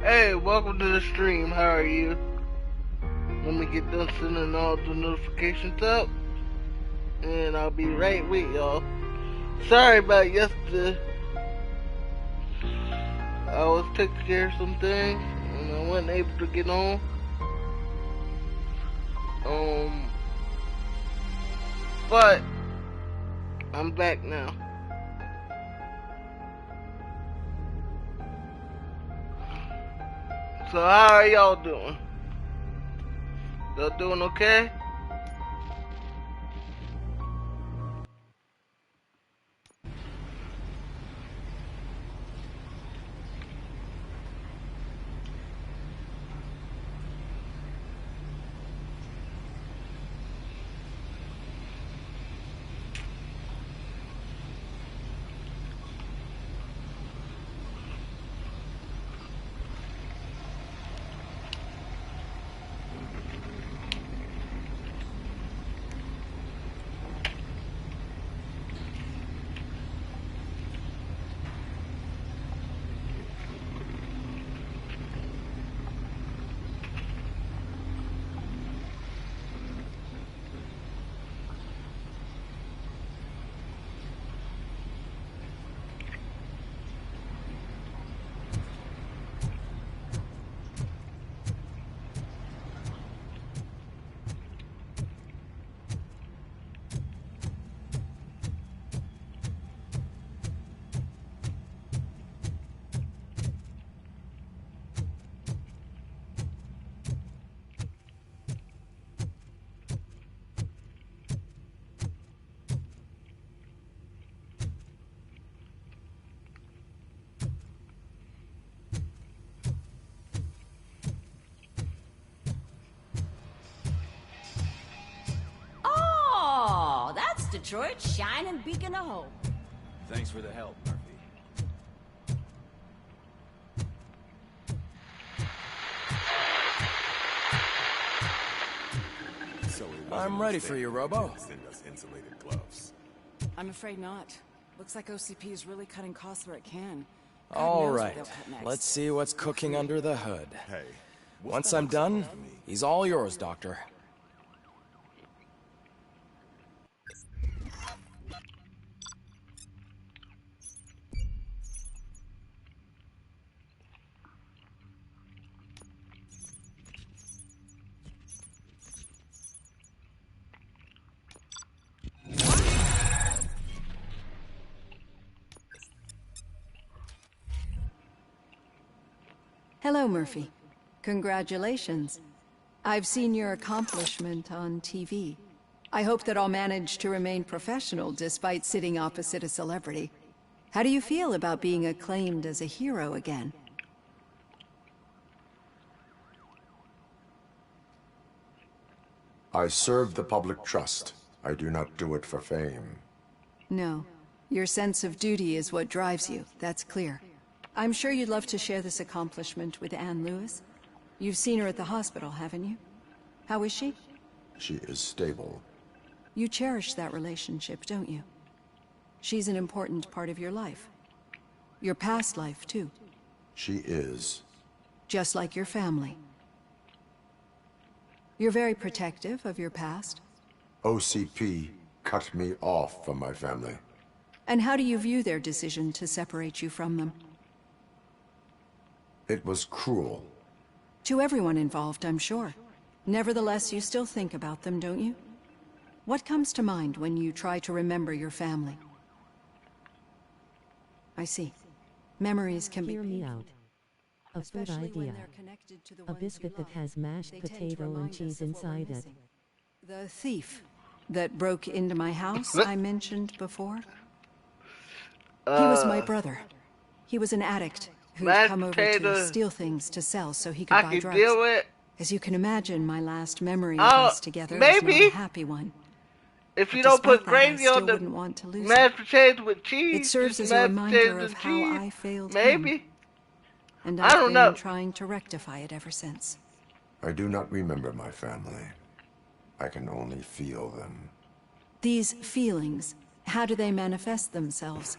Hey, welcome to the stream. How are you? Let me get done sending all the notifications up, and I'll be right with y'all. Sorry about yesterday. I was taking care of some things, and I wasn't able to get on. But I'm back now. So how are y'all doing? Y'all doing okay? Detroit's shining beacon of hope. Thanks for the help, Murphy. I'm ready for you, Robo. Send us insulated gloves. I'm afraid not. Looks like OCP is really cutting costs where it can. All right, let's see what's cooking under the hood. Hey, once I'm done, he's all yours, Doctor. Hello, Murphy. Congratulations. I've seen your accomplishment on TV. I hope that I'll manage to remain professional despite sitting opposite a celebrity. How do you feel about being acclaimed as a hero again? I serve the public trust. I do not do it for fame. No. Your sense of duty is what drives you, that's clear. I'm sure you'd love to share this accomplishment with Anne Lewis. You've seen her at the hospital, haven't you? How is she? She is stable. You cherish that relationship, don't you? She's an important part of your life. Your past life, too. She is. Just like your family. You're very protective of your past. OCP cut me off from my family. And how do you view their decision to separate you from them? It was cruel. To everyone involved, I'm sure. Nevertheless, you still think about them, don't you? What comes to mind when you try to remember your family? I see. Memories can be Hear me out. A good especially when idea. they're connected to the A ones you biscuit love. that has mashed They tend to potato and remind us cheese of what we're inside it. missing. The thief that broke into my house I mentioned before. He was my brother. He was an addict who'd mashed come over potato, to steal things to sell so he could I buy can drugs. deal with. As you can imagine, my last memory of us together was not maybe. a happy one. If you But don't put despite that, I gravy on still the wouldn't want to lose him. mashed potatoes with It cheese, serves just as a mashed reminder potatoes of and how cheese, I failed maybe. him. And I I've don't been know. trying to rectify it ever since. I do not remember my family. I can only feel them. These feelings, how do they manifest themselves?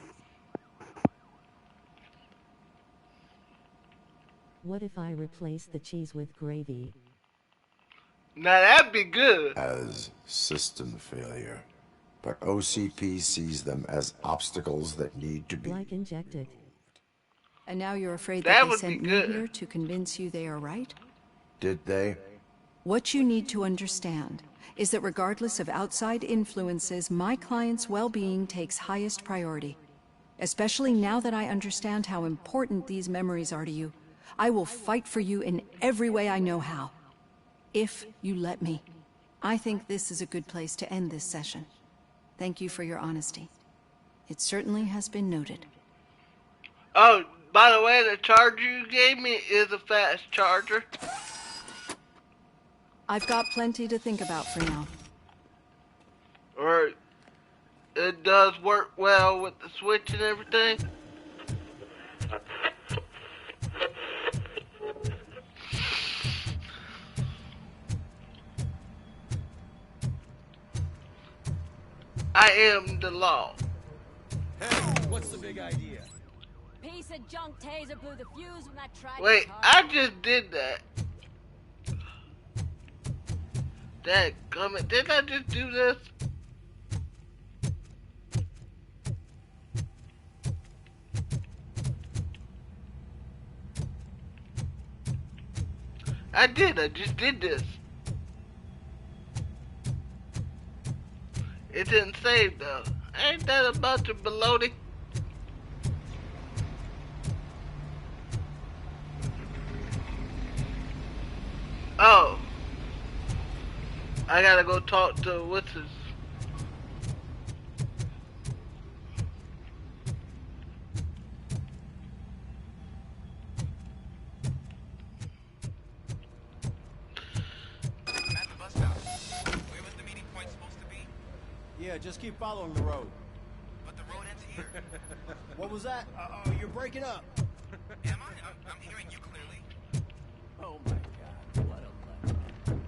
What if I replace the cheese with gravy? Now that'd be good. As system failure. But OCP sees them as obstacles that need to be... Like injected. And now you're afraid that That they would be sent me good. here to convince you they are right? Did they? What you need to understand is that regardless of outside influences, my client's well-being takes highest priority. Especially now that I understand how important these memories are to you. I will fight for you in every way I know how. If you let me. I think this is a good place to end this session. Thank you for your honesty. It certainly has been noted. Oh, by the way, the charger you gave me is a fast charger. I've got plenty to think about for now. Or it does work well with the switch and everything. I am the law. Hey, what's the big idea? Piece of junk taser blew the fuse when I tried Wait, to I charge. just did that. Dadgummit, didn't I just do this? I just did this. It didn't save though. Ain't that a bunch of baloney? Oh. I gotta go talk to what's his... Yeah, just keep following the road. But the road ends here. What was that? You're breaking up. Am I? I'm hearing you clearly. Oh my god, what a legend.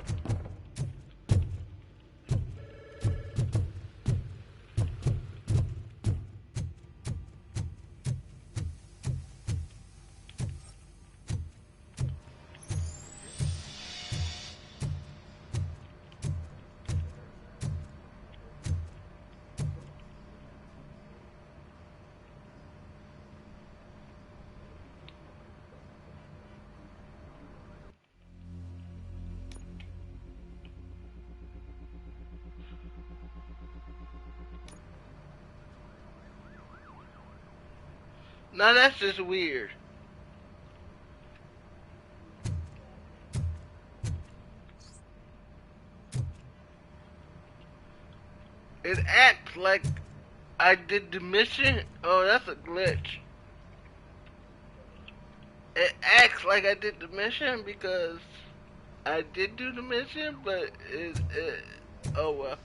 Now that's just weird. It acts like I did the mission. Oh, that's a glitch. It acts like I did the mission because I did do the mission, but oh well.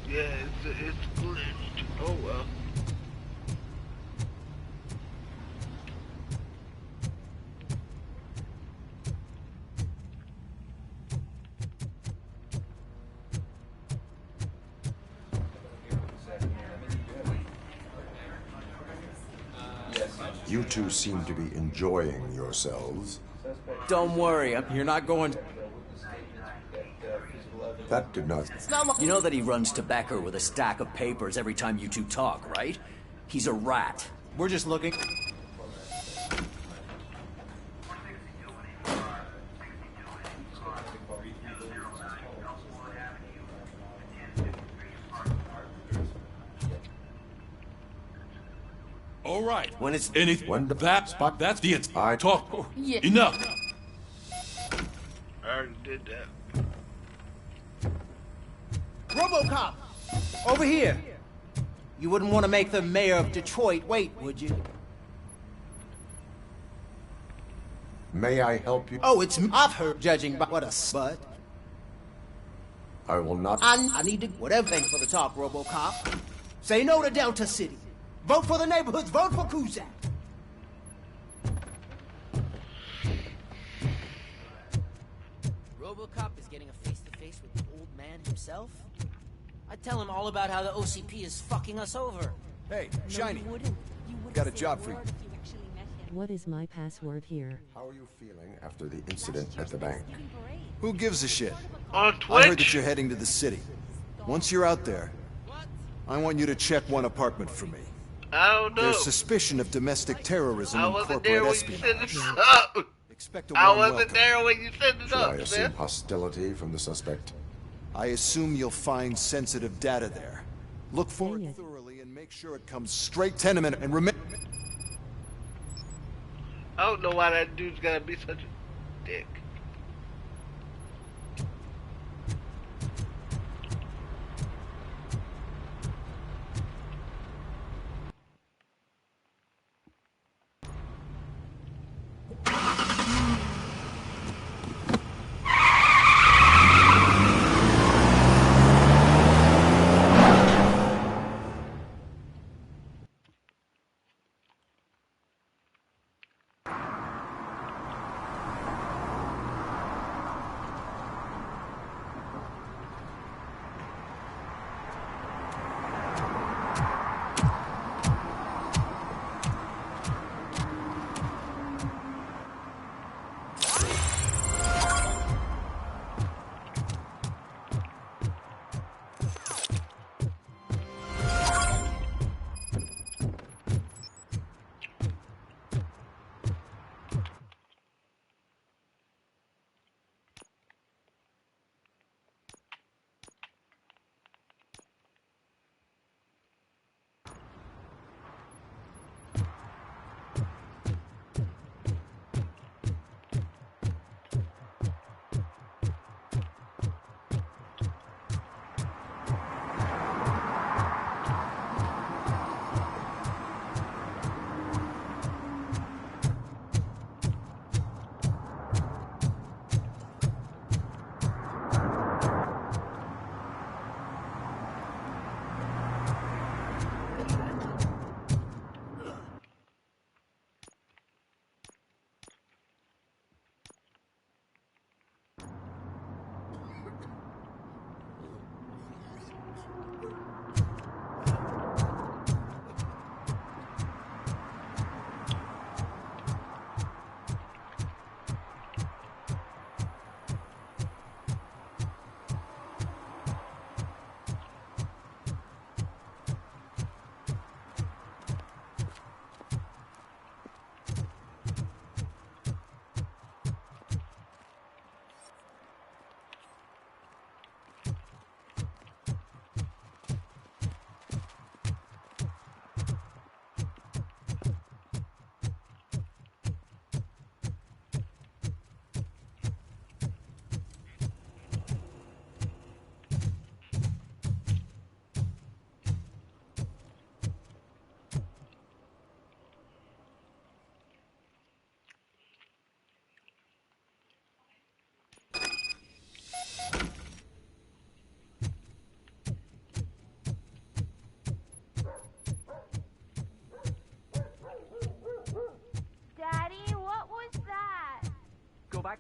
Yeah, it's glitched. Oh well. You two seem to be enjoying yourselves. Don't worry, you're not going. That did not... You know that he runs tobacco with a stack of papers every time you two talk, right? He's a rat. We're just looking. All right. When it's anything, When the that's the I talk. Yeah. Enough. I already did that. Robocop! Over here! You wouldn't want to make the mayor of Detroit wait, would you? May I help you? Oh, it's I've heard, judging by what a spud. I will not... I need to... Whatever thing for the talk, Robocop. Say no to Delta City. Vote for the neighborhoods. Vote for Kuzak. Robocop is getting a face-to-face with the old man himself? I'd tell him all about how the OCP is fucking us over. Hey, Shiny. You wouldn't Got a say job for word you. if you actually met him. What is my password here? How are you feeling after the incident at the bank? Who gives a shit? On I heard that Twitch? you're heading to the city. Once you're out there, I want you to check one apartment for me. I don't know. There's suspicion of domestic terrorism I and wasn't corporate there when you set espionage. this up. Expect a I warm wasn't welcome. there when you set this Should I up, assume man. hostility from the suspect? I assume you'll find sensitive data there. Look for Dang it it. thoroughly and make sure it comes straight tenement and remember. I don't know why that dude's gotta be such a dick.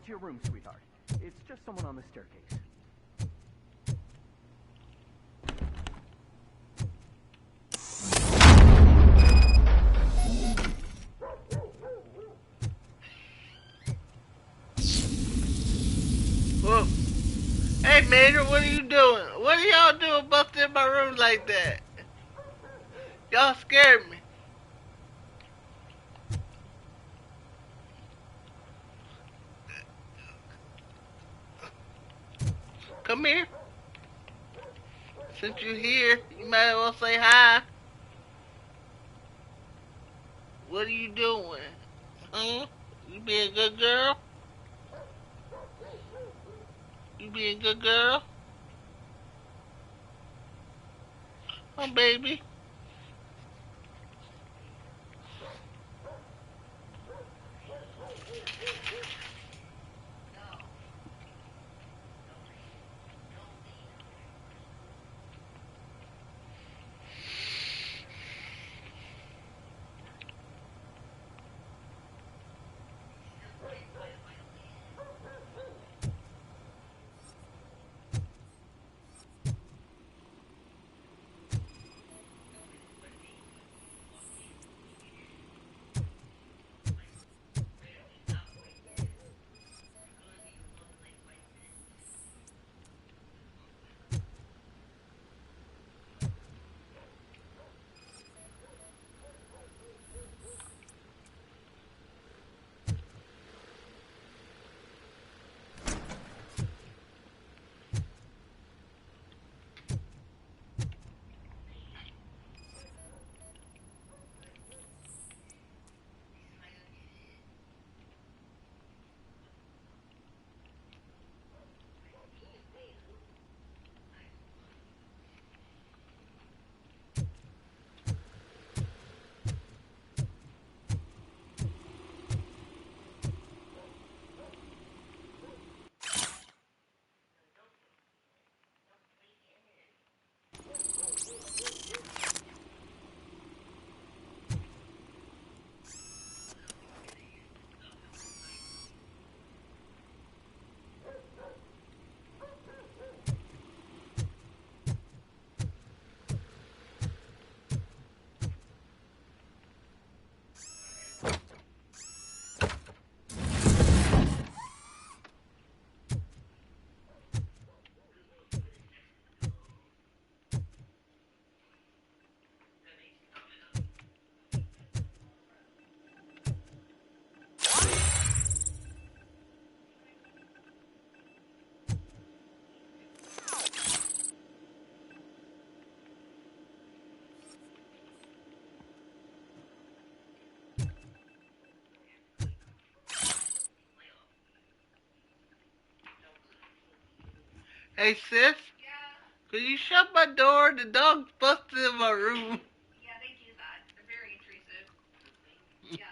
to your room, sweetheart. It's just someone on the staircase. Whoa. Hey, Major, what are you doing? What are y'all doing busting in my room like that? Y'all scared me. Come here. Since you're here, you might as well say hi. What are you doing? Huh? You being a good girl? You being a good girl? Oh, baby. Hey, sis? Yeah? Could you shut my door? The dog's busted in my room. Yeah, they do that. They're very intrusive. Yeah.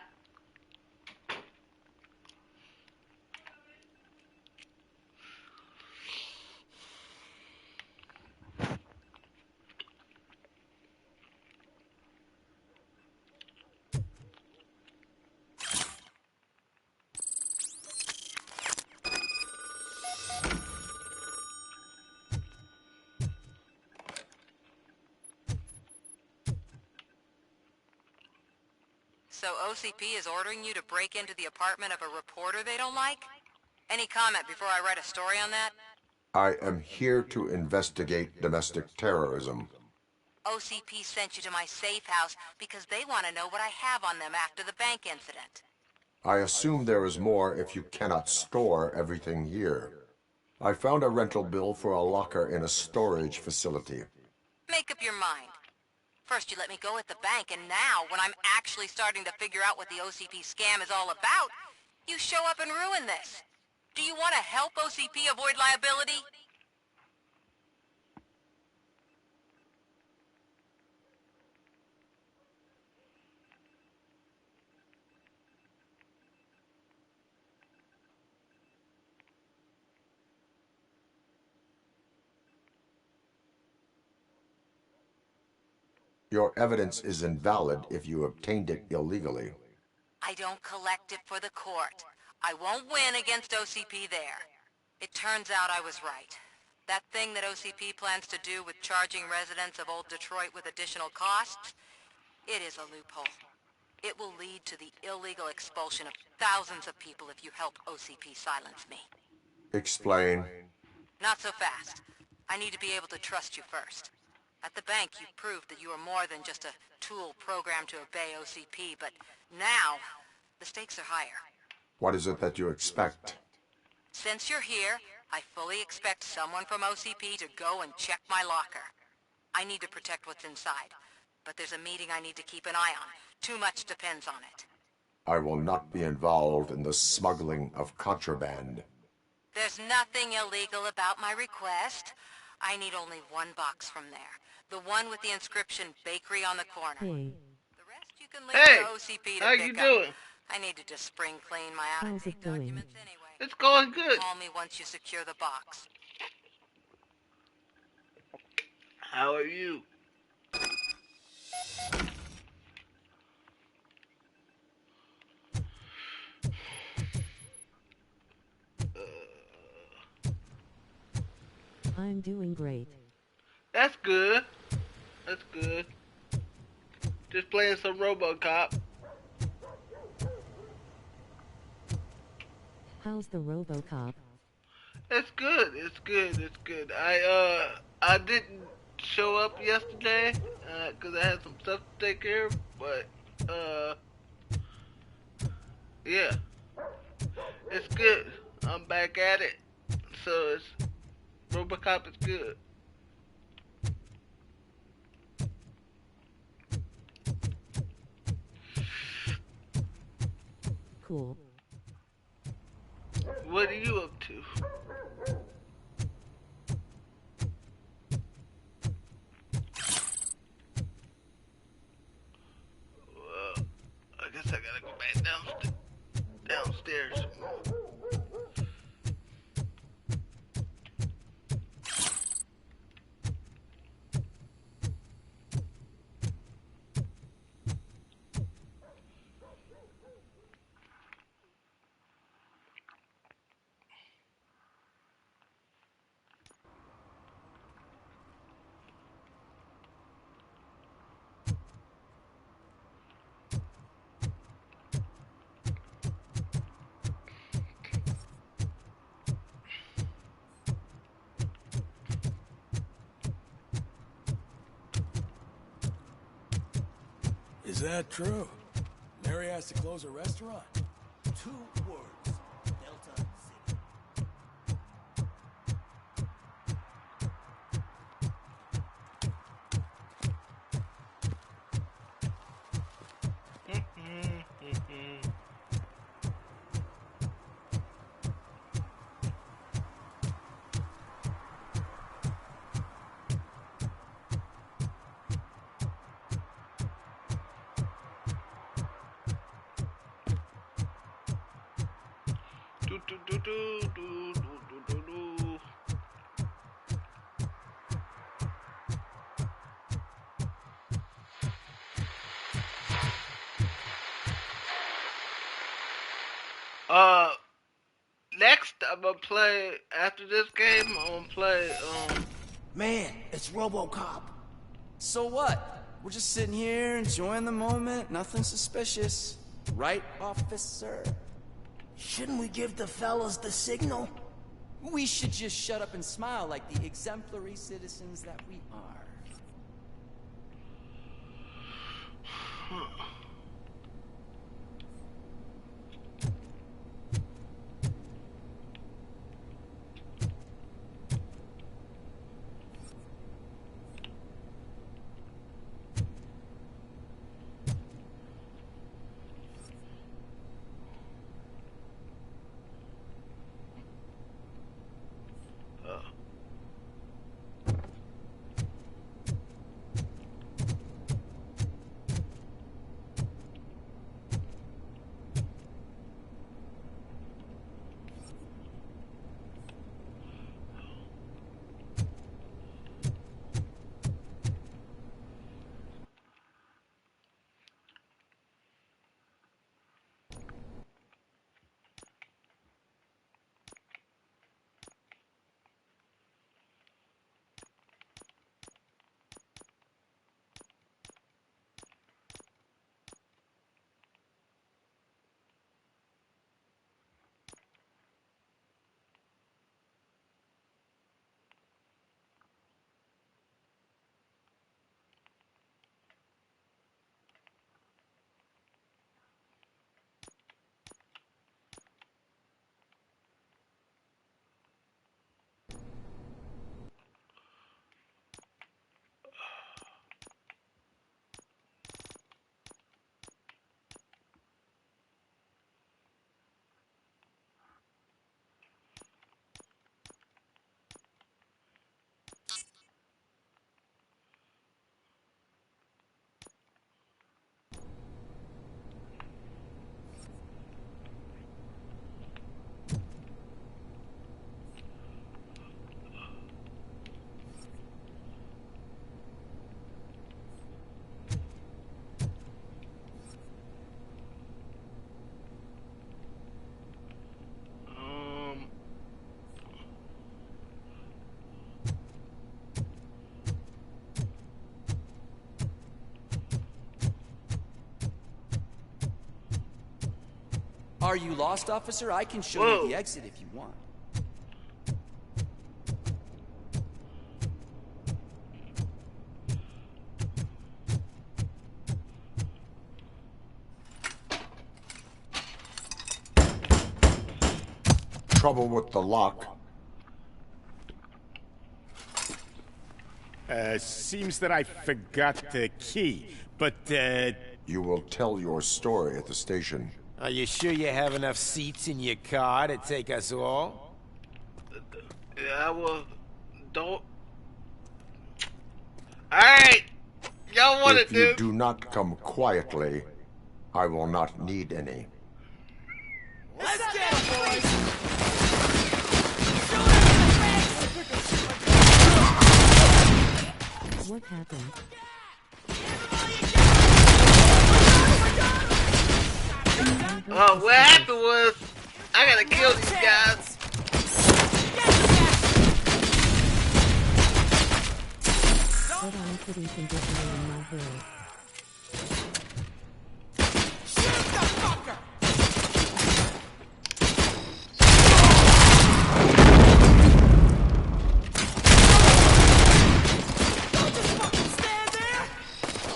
So OCP is ordering you to break into the apartment of a reporter they don't like? Any comment before I write a story on that? I am here to investigate domestic terrorism. OCP sent you to my safe house because they want to know what I have on them after the bank incident. I assume there is more if you cannot store everything here. I found a rental bill for a locker in a storage facility. Make up your mind. First you let me go at the bank, and now, when I'm actually starting to figure out what the OCP scam is all about, you show up and ruin this. Do you want to help OCP avoid liability? Your evidence is invalid if you obtained it illegally. I don't collect it for the court. I won't win against OCP there. It turns out I was right. That thing that OCP plans to do with charging residents of Old Detroit with additional costs, it is a loophole. It will lead to the illegal expulsion of thousands of people if you help OCP silence me. Explain. Not so fast. I need to be able to trust you first. At the bank, you proved that you are more than just a tool programmed to obey OCP, but now, the stakes are higher. What is it that you expect? Since you're here, I fully expect someone from OCP to go and check my locker. I need to protect what's inside, but there's a meeting I need to keep an eye on. Too much depends on it. I will not be involved in the smuggling of contraband. There's nothing illegal about my request. I need only one box from there. The one with the inscription Bakery on the corner. Hey. The rest you can leave Hey, to OCP to how pick you up. doing? I need to just spring clean my How's out-of-date it going? documents anyway. It's going good. Call me once you secure the box. How are you? I'm doing great. That's good. That's good. Just playing some Robocop. How's the Robocop? It's good. It's good. It's good. I didn't show up yesterday because I had some stuff to take care of. But yeah, it's good. I'm back at it. So it's Robocop is good. Cool. What are you up to? Well, I guess I gotta go back downstairs. Is that true? Mary has to close her restaurant? 2 words. Delta City. Next I'm gonna play after this game. I'm gonna play Man, it's Robocop. So what? We're just sitting here enjoying the moment, nothing suspicious. Right, officer? Shouldn't we give the fellas the signal? We should just shut up and smile like the exemplary citizens that we are. Are you lost, officer? I can show you the exit if you want. Trouble with the lock? Seems that I forgot the key, but, You will tell your story at the station. Are you sure you have enough seats in your car to take us all? Yeah, well, don't. Alright! Y'all want it, If you dude. do not come quietly, I will not need any. Let's get it, boys! What happened? What happened was, I gotta kill these guys. But I'm putting conditioner in my hair. Shoot the fucker! Don't just fucking stand there!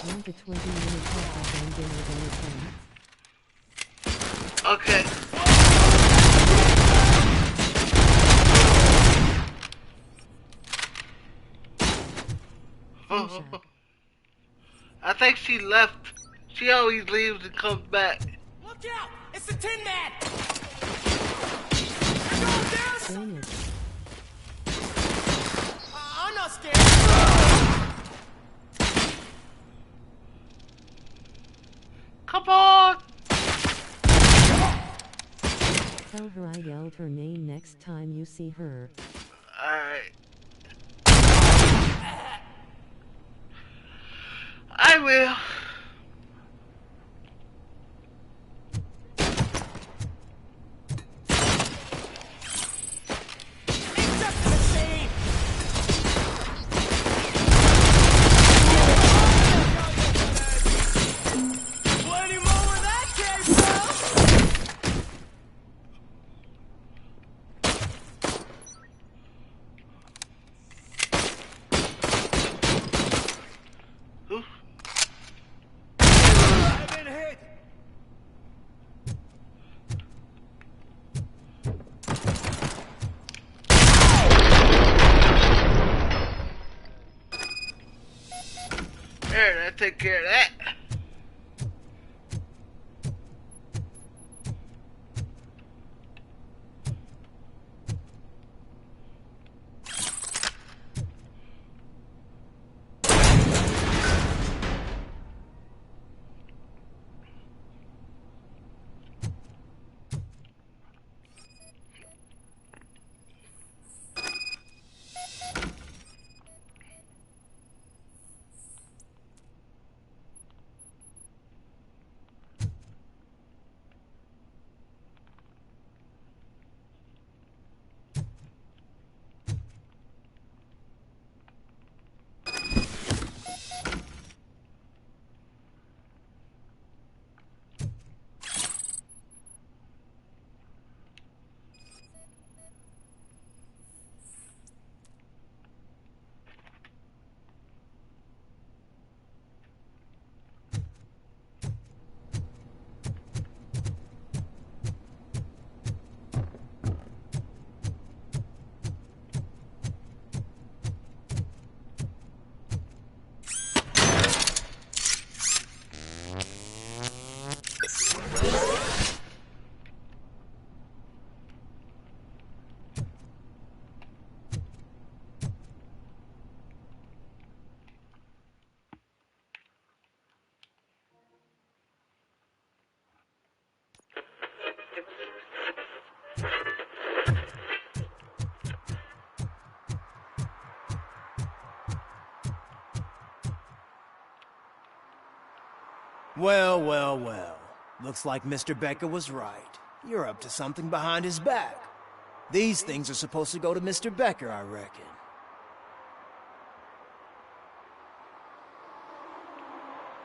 Want a 20-minute coffee and dinner when it comes? Okay. I think she left. She always leaves and comes back. Look out! It's the Tin Man! Dang it. I'm not scared. Come on! Tell her I yelled her name next time you see her. Alright. I will. It's just the same! Plenty more where that came from! I've been hit! There, that take care of that. Well, well, well. Looks like Mr. Becker was right. You're up to something behind his back. These things are supposed to go to Mr. Becker, I reckon.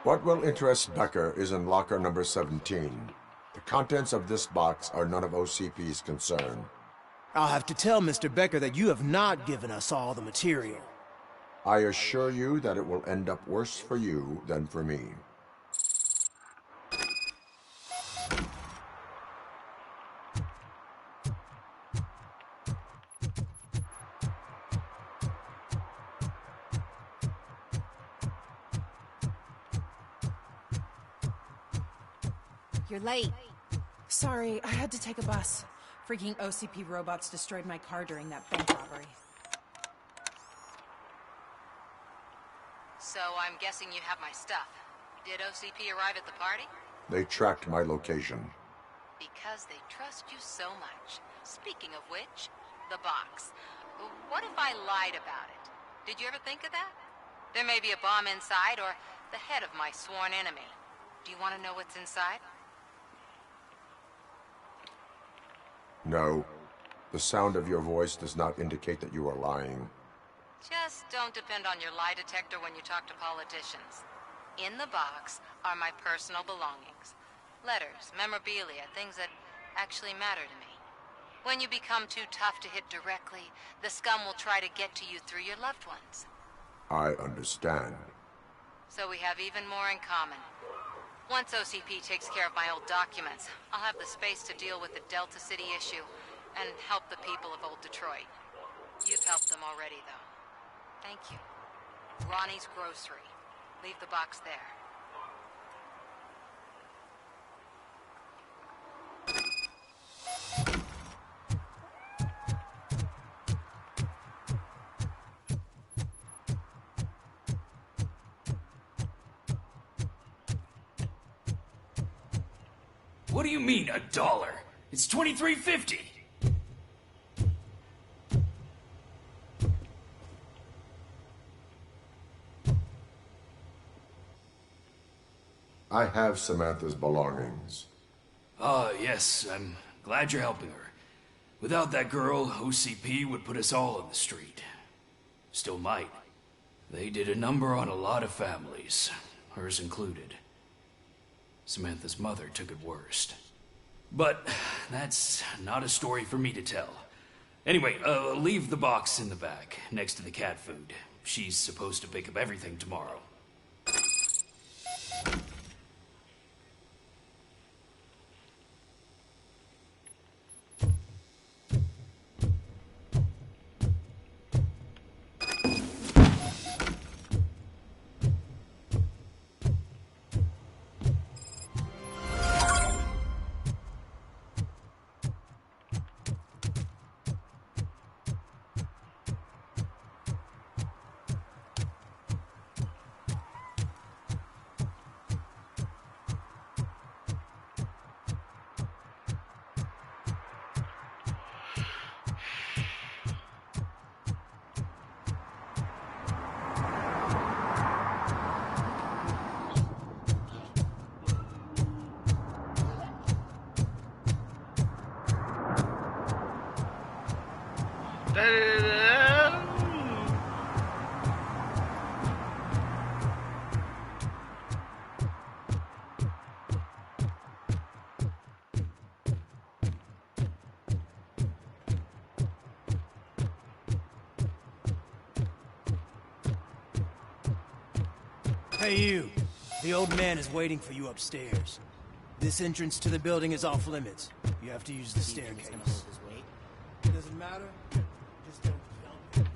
What will interest Becker is in locker number 17. The contents of this box are none of OCP's concern. I'll have to tell Mr. Becker that you have not given us all the material. I assure you that it will end up worse for you than for me. You're late. Sorry, I had to take a bus. Freaking OCP robots destroyed my car during that bank robbery. So I'm guessing you have my stuff. Did OCP arrive at the party? They tracked my location. Because they trust you so much. Speaking of which, the box. What if I lied about it? Did you ever think of that? There may be a bomb inside or the head of my sworn enemy. Do you want to know what's inside? No. The sound of your voice does not indicate that you are lying. Just don't depend on your lie detector when you talk to politicians. In the box are my personal belongings. Letters, memorabilia, things that actually matter to me. When you become too tough to hit directly, the scum will try to get to you through your loved ones. I understand. So we have even more in common. Once OCP takes care of my old documents, I'll have the space to deal with the Delta City issue and help the people of old Detroit. You've helped them already, though. Thank you. Ronnie's Grocery. Leave the box there. What do you mean, $1? It's $23.50. I have Samantha's belongings. Yes, I'm glad you're helping her. Without that girl, OCP would put us all on the street. Still might. They did a number on a lot of families, hers included. Samantha's mother took it worst. But that's not a story for me to tell. Anyway, leave the box in the back, next to the cat food. She's supposed to pick up everything tomorrow. Hey you, the old man is waiting for you upstairs. This entrance to the building is off limits. You have to use the staircase. Doesn't matter. Just don't jump.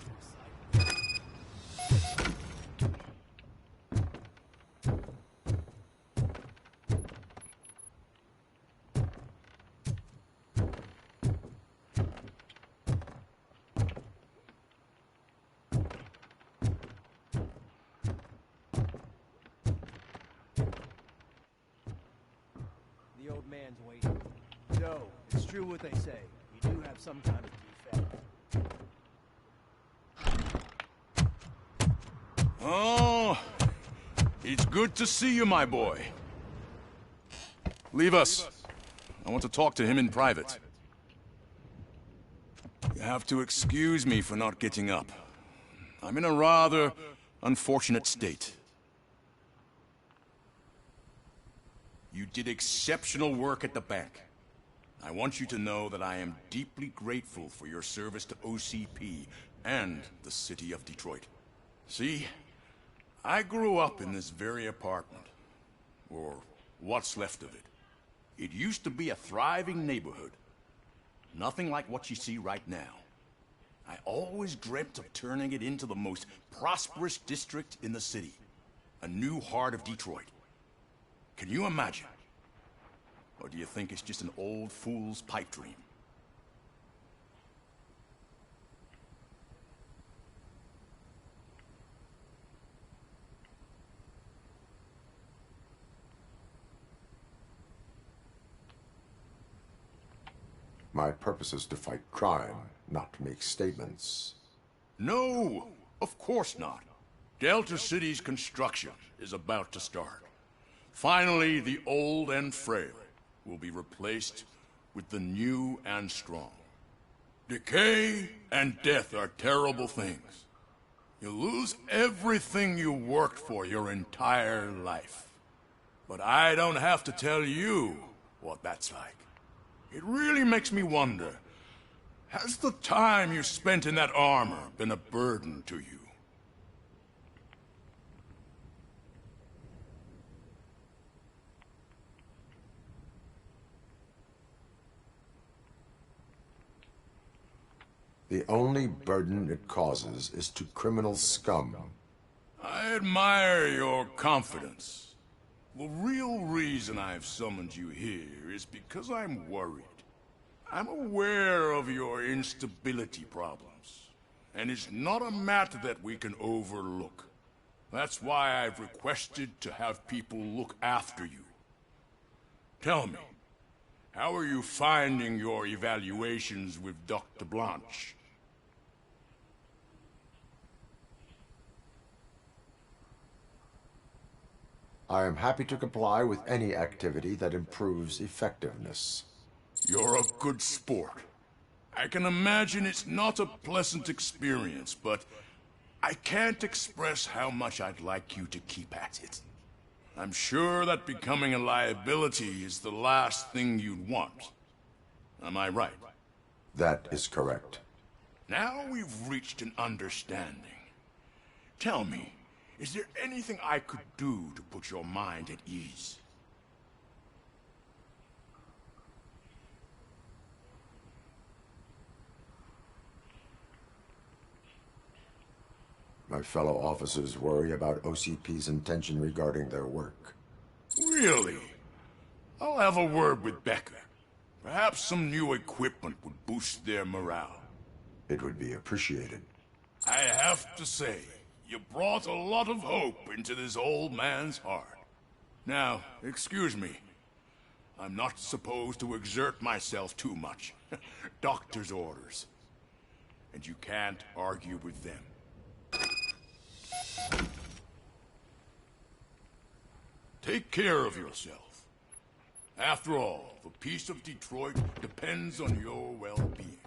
The old man's waiting. Joe, it's true what they say. You do have some kind of defect. Oh, it's good to see you, my boy. Leave us. I want to talk to him in private. You have to excuse me for not getting up. I'm in a rather unfortunate state. You did exceptional work at the bank. I want you to know that I am deeply grateful for your service to OCP and the city of Detroit. See, I grew up in this very apartment, or what's left of it. It used to be a thriving neighborhood. Nothing like what you see right now. I always dreamt of turning it into the most prosperous district in the city. A new heart of Detroit. Can you imagine? Or do you think it's just an old fool's pipe dream? My purpose is to fight crime, not to make statements. No, of course not. Delta City's construction is about to start. Finally, the old and frail will be replaced with the new and strong. Decay and death are terrible things. You lose everything you worked for your entire life. But I don't have to tell you what that's like. It really makes me wonder, has the time you spent in that armor been a burden to you? The only burden it causes is to criminal scum. I admire your confidence. The real reason I've summoned you here is because I'm worried. I'm aware of your instability problems, and it's not a matter that we can overlook. That's why I've requested to have people look after you. Tell me, how are you finding your evaluations with Dr. Blanche? I am happy to comply with any activity that improves effectiveness. You're a good sport. I can imagine it's not a pleasant experience, but I can't express how much I'd like you to keep at it. I'm sure that becoming a liability is the last thing you'd want. Am I right? That is correct. Now we've reached an understanding. Tell me, is there anything I could do to put your mind at ease? My fellow officers worry about OCP's intention regarding their work. Really? I'll have a word with Becca. Perhaps some new equipment would boost their morale. It would be appreciated. I have to say, you brought a lot of hope into this old man's heart. Now, excuse me. I'm not supposed to exert myself too much. Doctor's orders. And you can't argue with them. Take care of yourself. After all, the peace of Detroit depends on your well-being.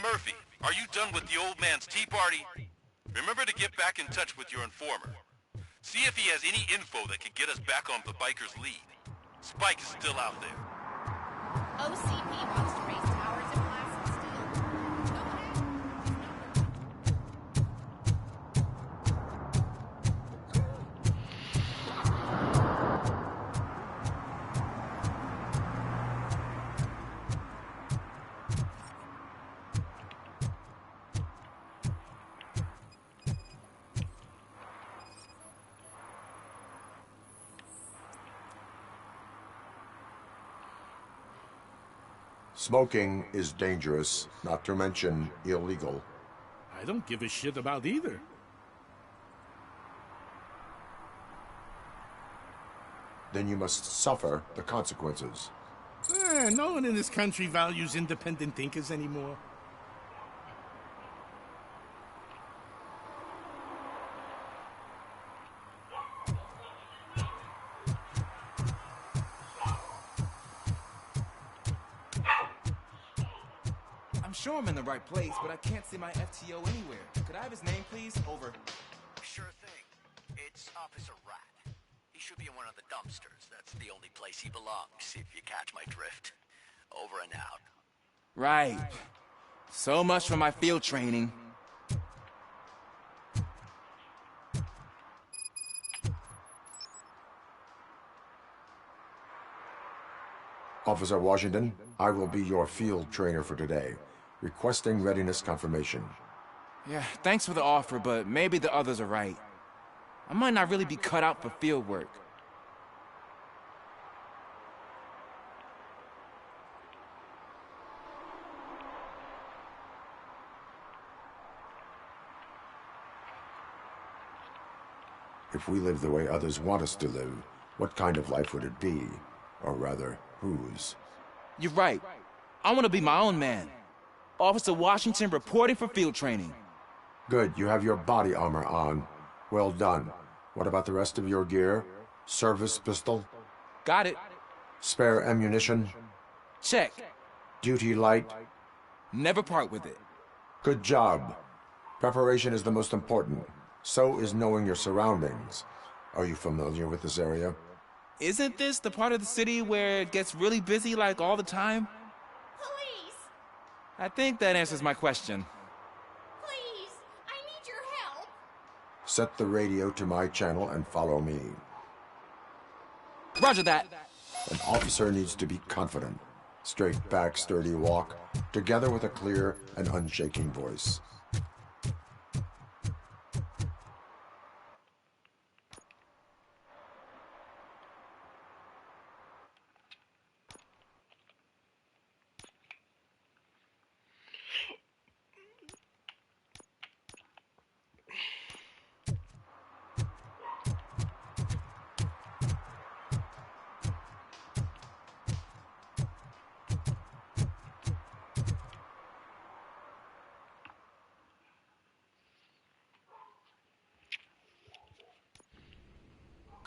Murphy, are you done with the old man's tea party? Remember to get back in touch with your informer. See if he has any info that can get us back on the biker's lead. Spike is still out there. OCP wants to raise towers in glass and steel. Go ahead. Smoking is dangerous, not to mention illegal. I don't give a shit about either. Then you must suffer the consequences. No one in this country values independent thinkers anymore. sure I'm in the right place, but I can't see my FTO anywhere. Could I have his name, please? Over. Sure thing. It's Officer Rat. He should be in one of the dumpsters. That's the only place he belongs, if you catch my drift. Over and out. Right. So much for my field training. Officer Washington, I will be your field trainer for today. Requesting readiness confirmation. Yeah, thanks for the offer, but maybe the others are right. I might not really be cut out for field work. If we live the way others want us to live, what kind of life would it be? Or rather, whose? You're right. I want to be my own man. Officer Washington reporting for field training. Good, you have your body armor on. Well done. What about the rest of your gear? Service pistol? Got it. Spare ammunition? Check. Duty light? Never part with it. Good job. Preparation is the most important. So is knowing your surroundings. Are you familiar with this area? Isn't this the part of the city where it gets really busy like all the time? Police! I think that answers my question. Please! I need your help! Set the radio to my channel and follow me. Roger that. An officer needs to be confident. Straight back, sturdy walk, together with a clear and unshaking voice.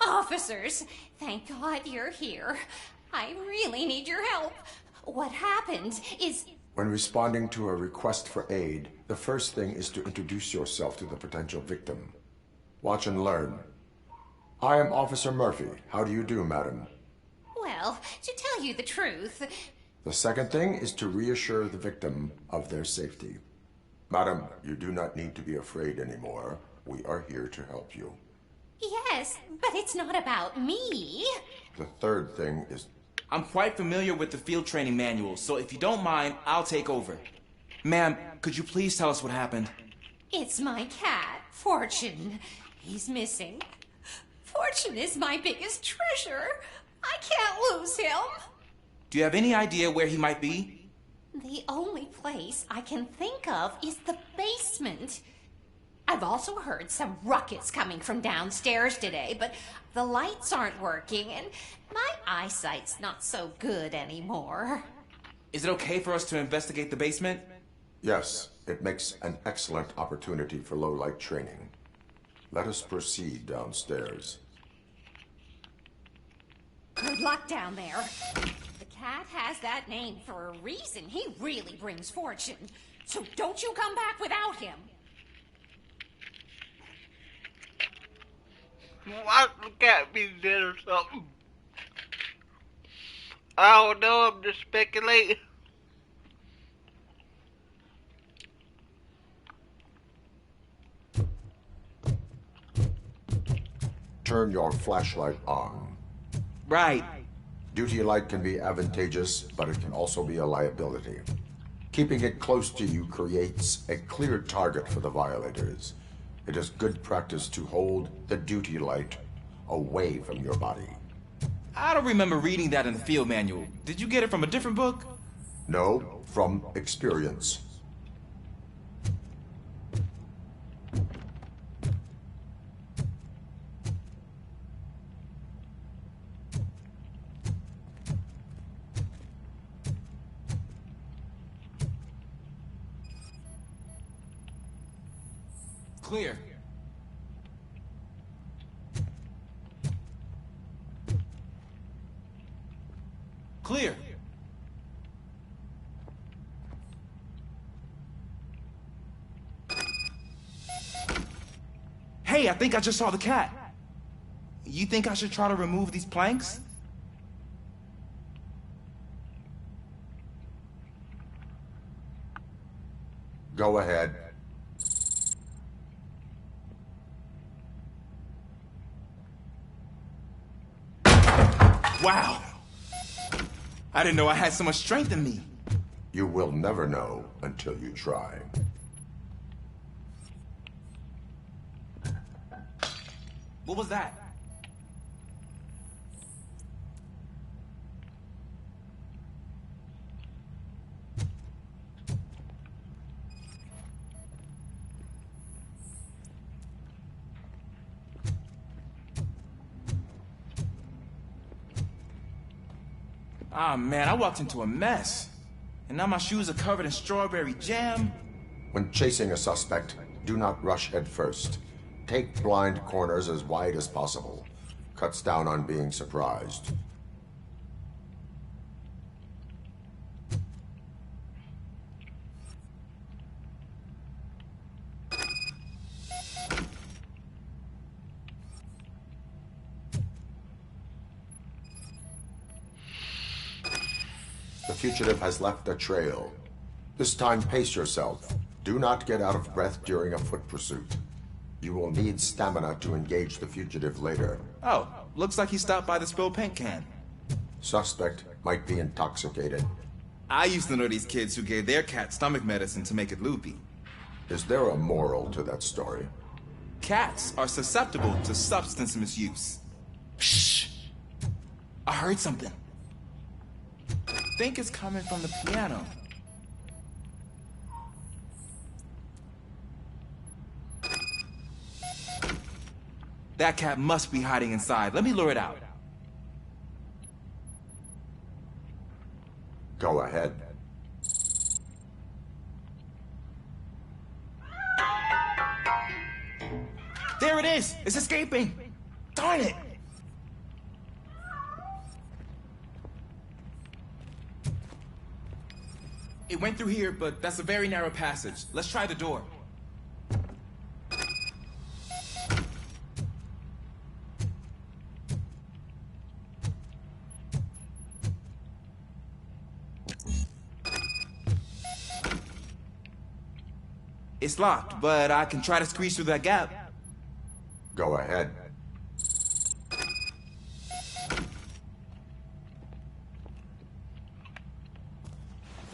Officers, thank God you're here. I really need your help. What happened is... When responding to a request for aid, the first thing is to introduce yourself to the potential victim. Watch and learn. I am Officer Murphy. How do you do, madam? Well, to tell you the truth... The second thing is to reassure the victim of their safety. Madam, you do not need to be afraid anymore. We are here to help you. Yes, but it's not about me. The third thing is... I'm quite familiar with the field training manual, so if you don't mind, I'll take over. Ma'am, could you please tell us what happened? It's my cat, Fortune. He's missing. Fortune is my biggest treasure. I can't lose him. Do you have any idea where he might be? The only place I can think of is the basement. I've also heard some ruckus coming from downstairs today, but the lights aren't working, and my eyesight's not so good anymore. Is it okay for us to investigate the basement? Yes, it makes an excellent opportunity for low-light training. Let us proceed downstairs. Good luck down there. The cat has that name for a reason. He really brings fortune. So don't you come back without him. What? The cat be dead or something? I don't know, I'm just speculating. Turn your flashlight on. Right. Duty light can be advantageous, but it can also be a liability. Keeping it close to you creates a clear target for the violators. It is good practice to hold the duty light away from your body. I don't remember reading that in the field manual. Did you get it from a different book? No, from experience. Clear. Clear. Hey, I think I just saw the cat. You think I should try to remove these planks? Go ahead. Wow. I didn't know I had so much strength in me. You will never know until you try. What was that? Ah, man, I walked into a mess. And now my shoes are covered in strawberry jam. When chasing a suspect, do not rush head first. Take blind corners as wide as possible. Cuts down on being surprised. The fugitive has left a trail. This time, pace yourself. Do not get out of breath during a foot pursuit. You will need stamina to engage the fugitive later. Oh, looks like he stopped by the spilled paint can. Suspect might be intoxicated. I used to know these kids who gave their cat stomach medicine to make it loopy. Is there a moral to that story? Cats are susceptible to substance misuse. Shh! I heard something. I think it's coming from the piano. That cat must be hiding inside. Let me lure it out. Go ahead. There it is! It's escaping! Darn it! It went through here, but that's a very narrow passage. Let's try the door. It's locked, but I can try to squeeze through that gap. Go ahead.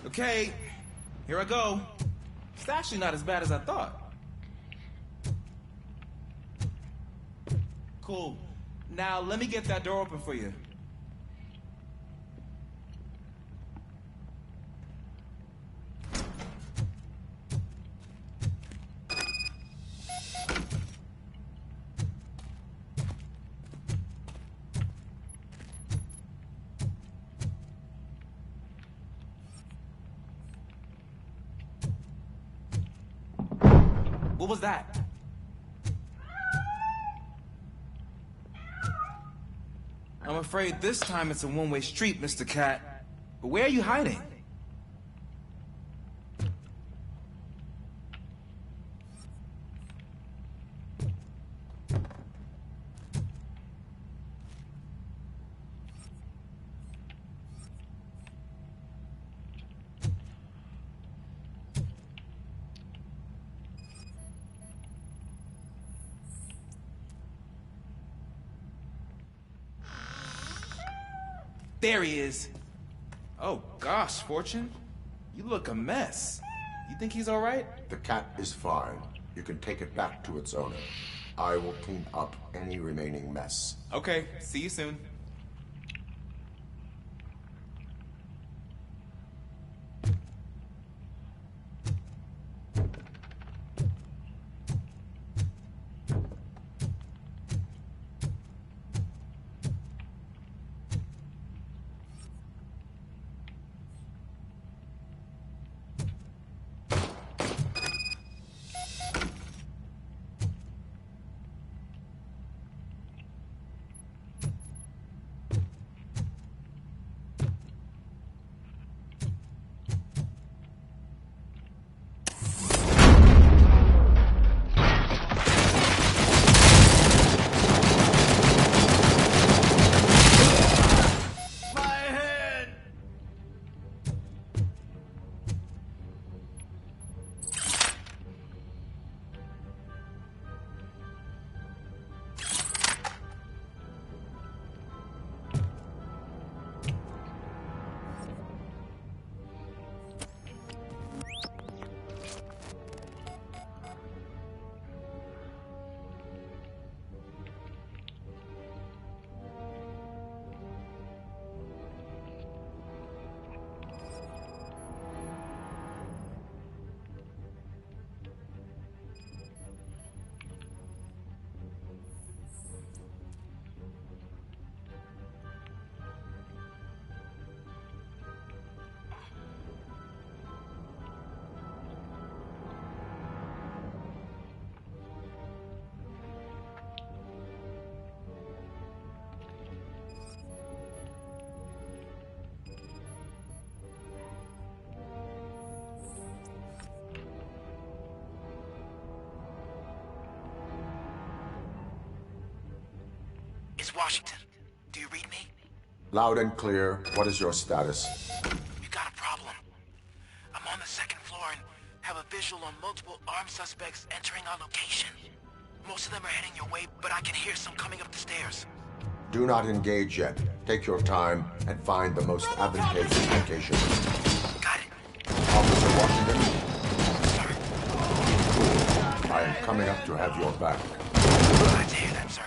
Okay, here I go. It's actually not as bad as I thought. Cool. Now let me get that door open for you. What was that? I'm afraid this time it's a one-way street, Mr. Cat. But where are you hiding? There he is. Oh gosh, Fortune. You look a mess. You think he's all right? The cat is fine. You can take it back to its owner. I will clean up any remaining mess. Okay, see you soon. Washington. Do you read me? Loud and clear. What is your status? We got a problem. I'm on the second floor and have a visual on multiple armed suspects entering our location. Most of them are heading your way, but I can hear some coming up the stairs. Do not engage yet. Take your time and find the most advantageous location. Got it. Officer Washington? Cool. I am coming up to have your back. Glad to hear that, sir.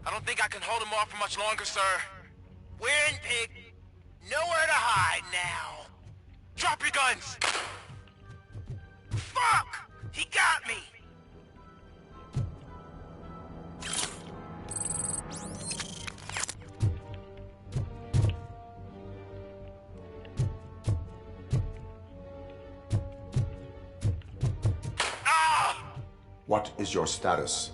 I don't think I can hold him off for much longer, sir. We're in, pig. Nowhere to hide now. Drop your guns! Fuck! He got me! What is your status?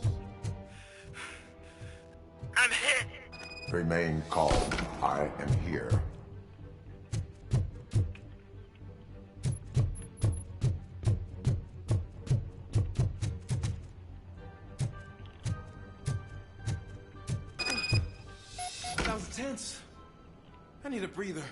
I'm hit. Remain calm. I am here. That was tense. I need a breather.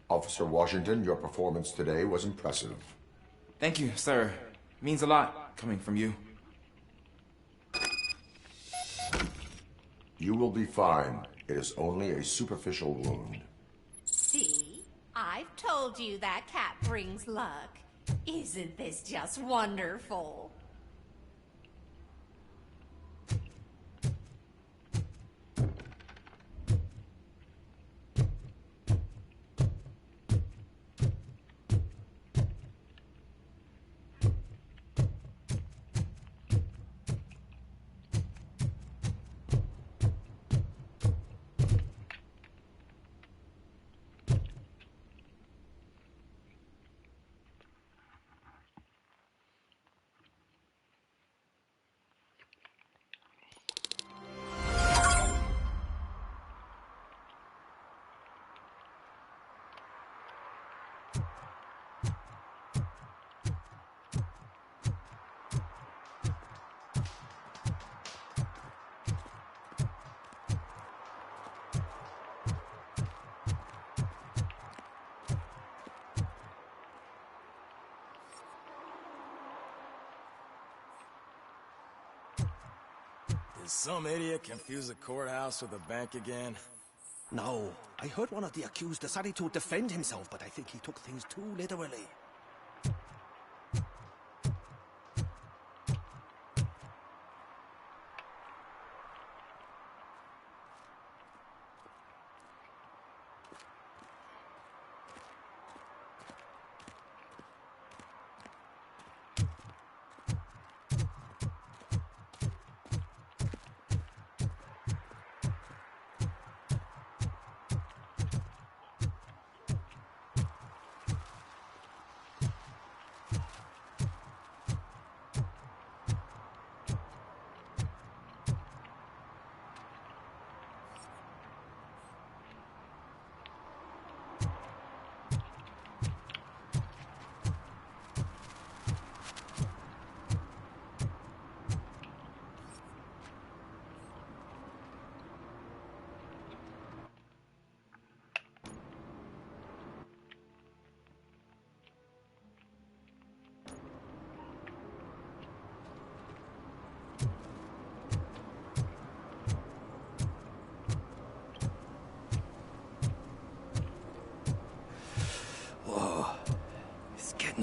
Officer Washington, your performance today was impressive. Thank you, sir. Means a lot coming from you. You will be fine. It is only a superficial wound. See? I've told you that cat brings luck. Isn't this just wonderful? some idiot confused the courthouse with a bank again? No, I heard one of the accused decided to defend himself, but I think he took things too literally.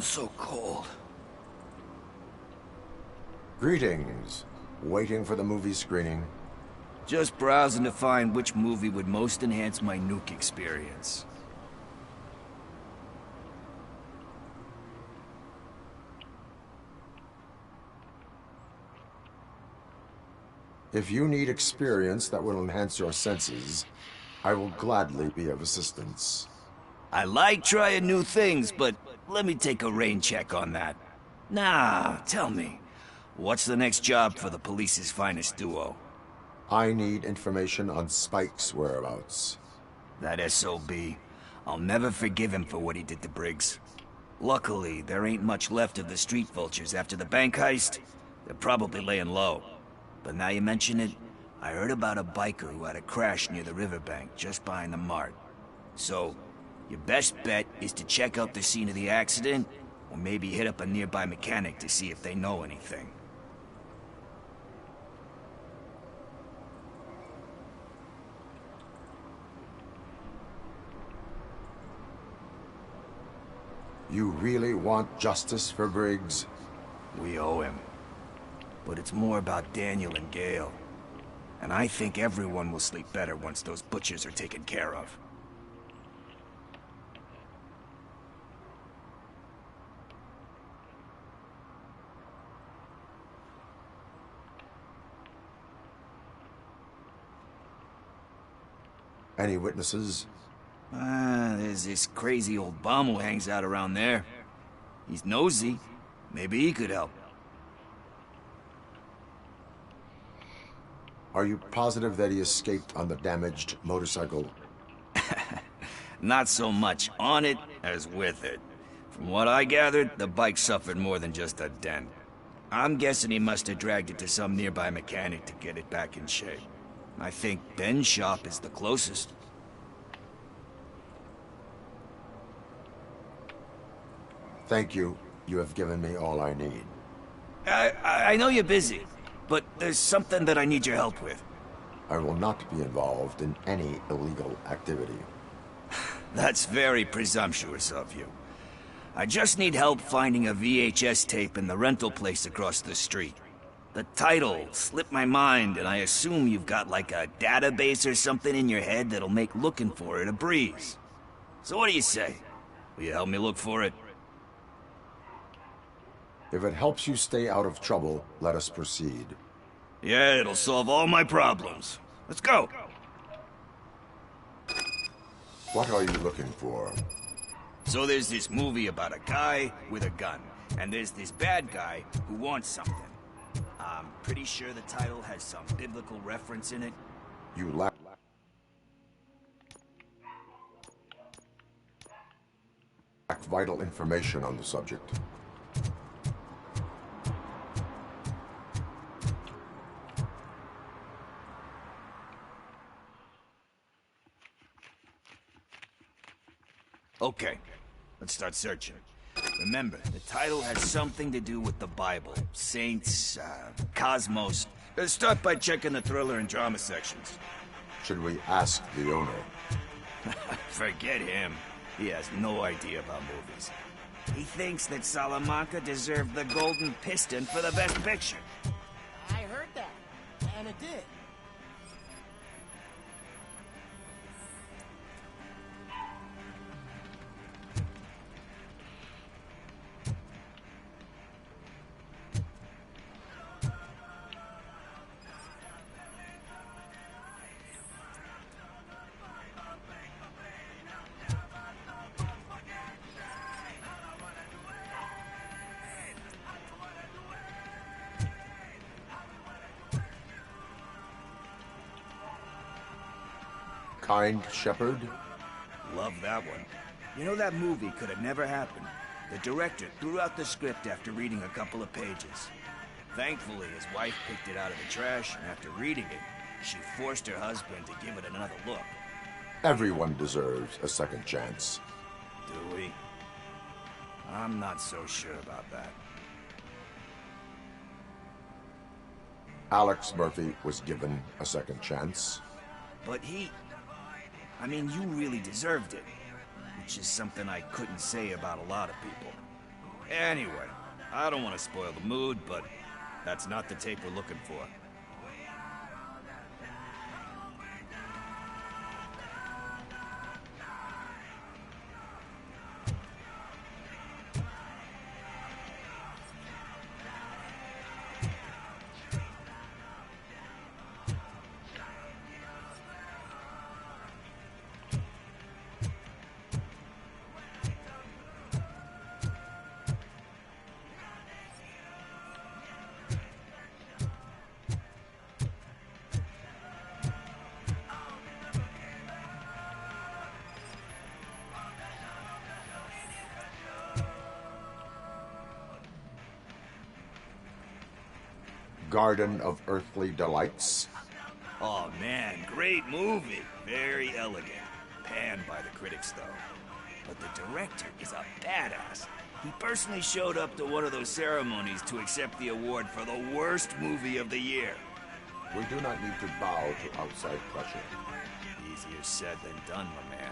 So cold. Greetings. Waiting for the movie screening? Just browsing to find which movie would most enhance my nuke experience. If you need experience that will enhance your senses, I will gladly be of assistance. I like trying new things, but let me take a rain check on that. Nah, tell me, what's the next job for the police's finest duo? I need information on Spike's whereabouts. That SOB. I'll never forgive him for what he did to Briggs. Luckily, there ain't much left of the street vultures after the bank heist. They're probably laying low. But now you mention it, I heard about a biker who had a crash near the riverbank just behind the mart. So, your best bet is to check out the scene of the accident, or maybe hit up a nearby mechanic to see if they know anything. You really want justice for Briggs? We owe him. But it's more about Daniel and Gale. And I think everyone will sleep better once those butchers are taken care of. Any witnesses? There's this crazy old bum who hangs out around there. He's nosy. Maybe he could help. Are you positive that he escaped on the damaged motorcycle? Not so much on it as with it. From what I gathered, the bike suffered more than just a dent. I'm guessing he must have dragged it to some nearby mechanic to get it back in shape. I think Ben's shop is the closest. Thank you. You have given me all I need. I know you're busy, but there's something that I need your help with. I will not be involved in any illegal activity. That's very presumptuous of you. I just need help finding a VHS tape in the rental place across the street. The title slipped my mind, and I assume you've got like a database or something in your head that'll make looking for it a breeze. So what do you say? Will you help me look for it? If it helps you stay out of trouble, let us proceed. Yeah, it'll solve all my problems. Let's go. What are you looking for? So there's this movie about a guy with a gun, and there's this bad guy who wants something. I'm pretty sure the title has some biblical reference in it. You lack vital information on the subject. Okay, let's start searching. Remember, the title has something to do with the Bible, saints, cosmos, Start by checking the thriller and drama sections. Should we ask the owner? Forget him. He has no idea about movies. He thinks that Salamanca deserved the Golden Piston for the Best Picture. I heard that, and it did. Kind Shepherd? Love that one. You know, that movie could have never happened. The director threw out the script after reading a couple of pages. Thankfully, his wife picked it out of the trash, and after reading it, she forced her husband to give it another look. Everyone deserves a second chance. Do we? I'm not so sure about that. Alex Murphy was given a second chance. But I mean, you really deserved it. Which is something I couldn't say about a lot of people. Anyway, I don't want to spoil the mood, but that's not the tape we're looking for. Garden of Earthly Delights. Oh man, great movie. Very elegant. Panned by the critics though. But the director is a badass. He personally showed up to one of those ceremonies to accept the award for the worst movie of the year. We do not need to bow to outside pressure. Easier said than done, my man.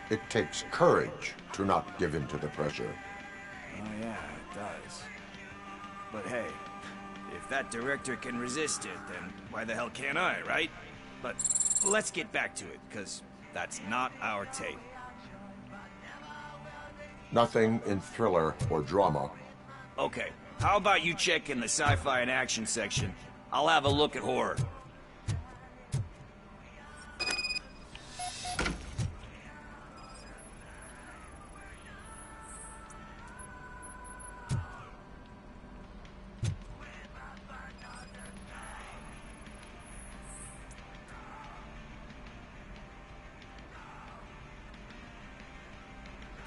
It takes courage to not give in to the pressure. Oh yeah, it does. But hey, if that director can resist it, then why the hell can't I, right? But let's get back to it, because that's not our tape. Nothing in thriller or drama. Okay, how about you check in the sci-fi and action section? I'll have a look at horror.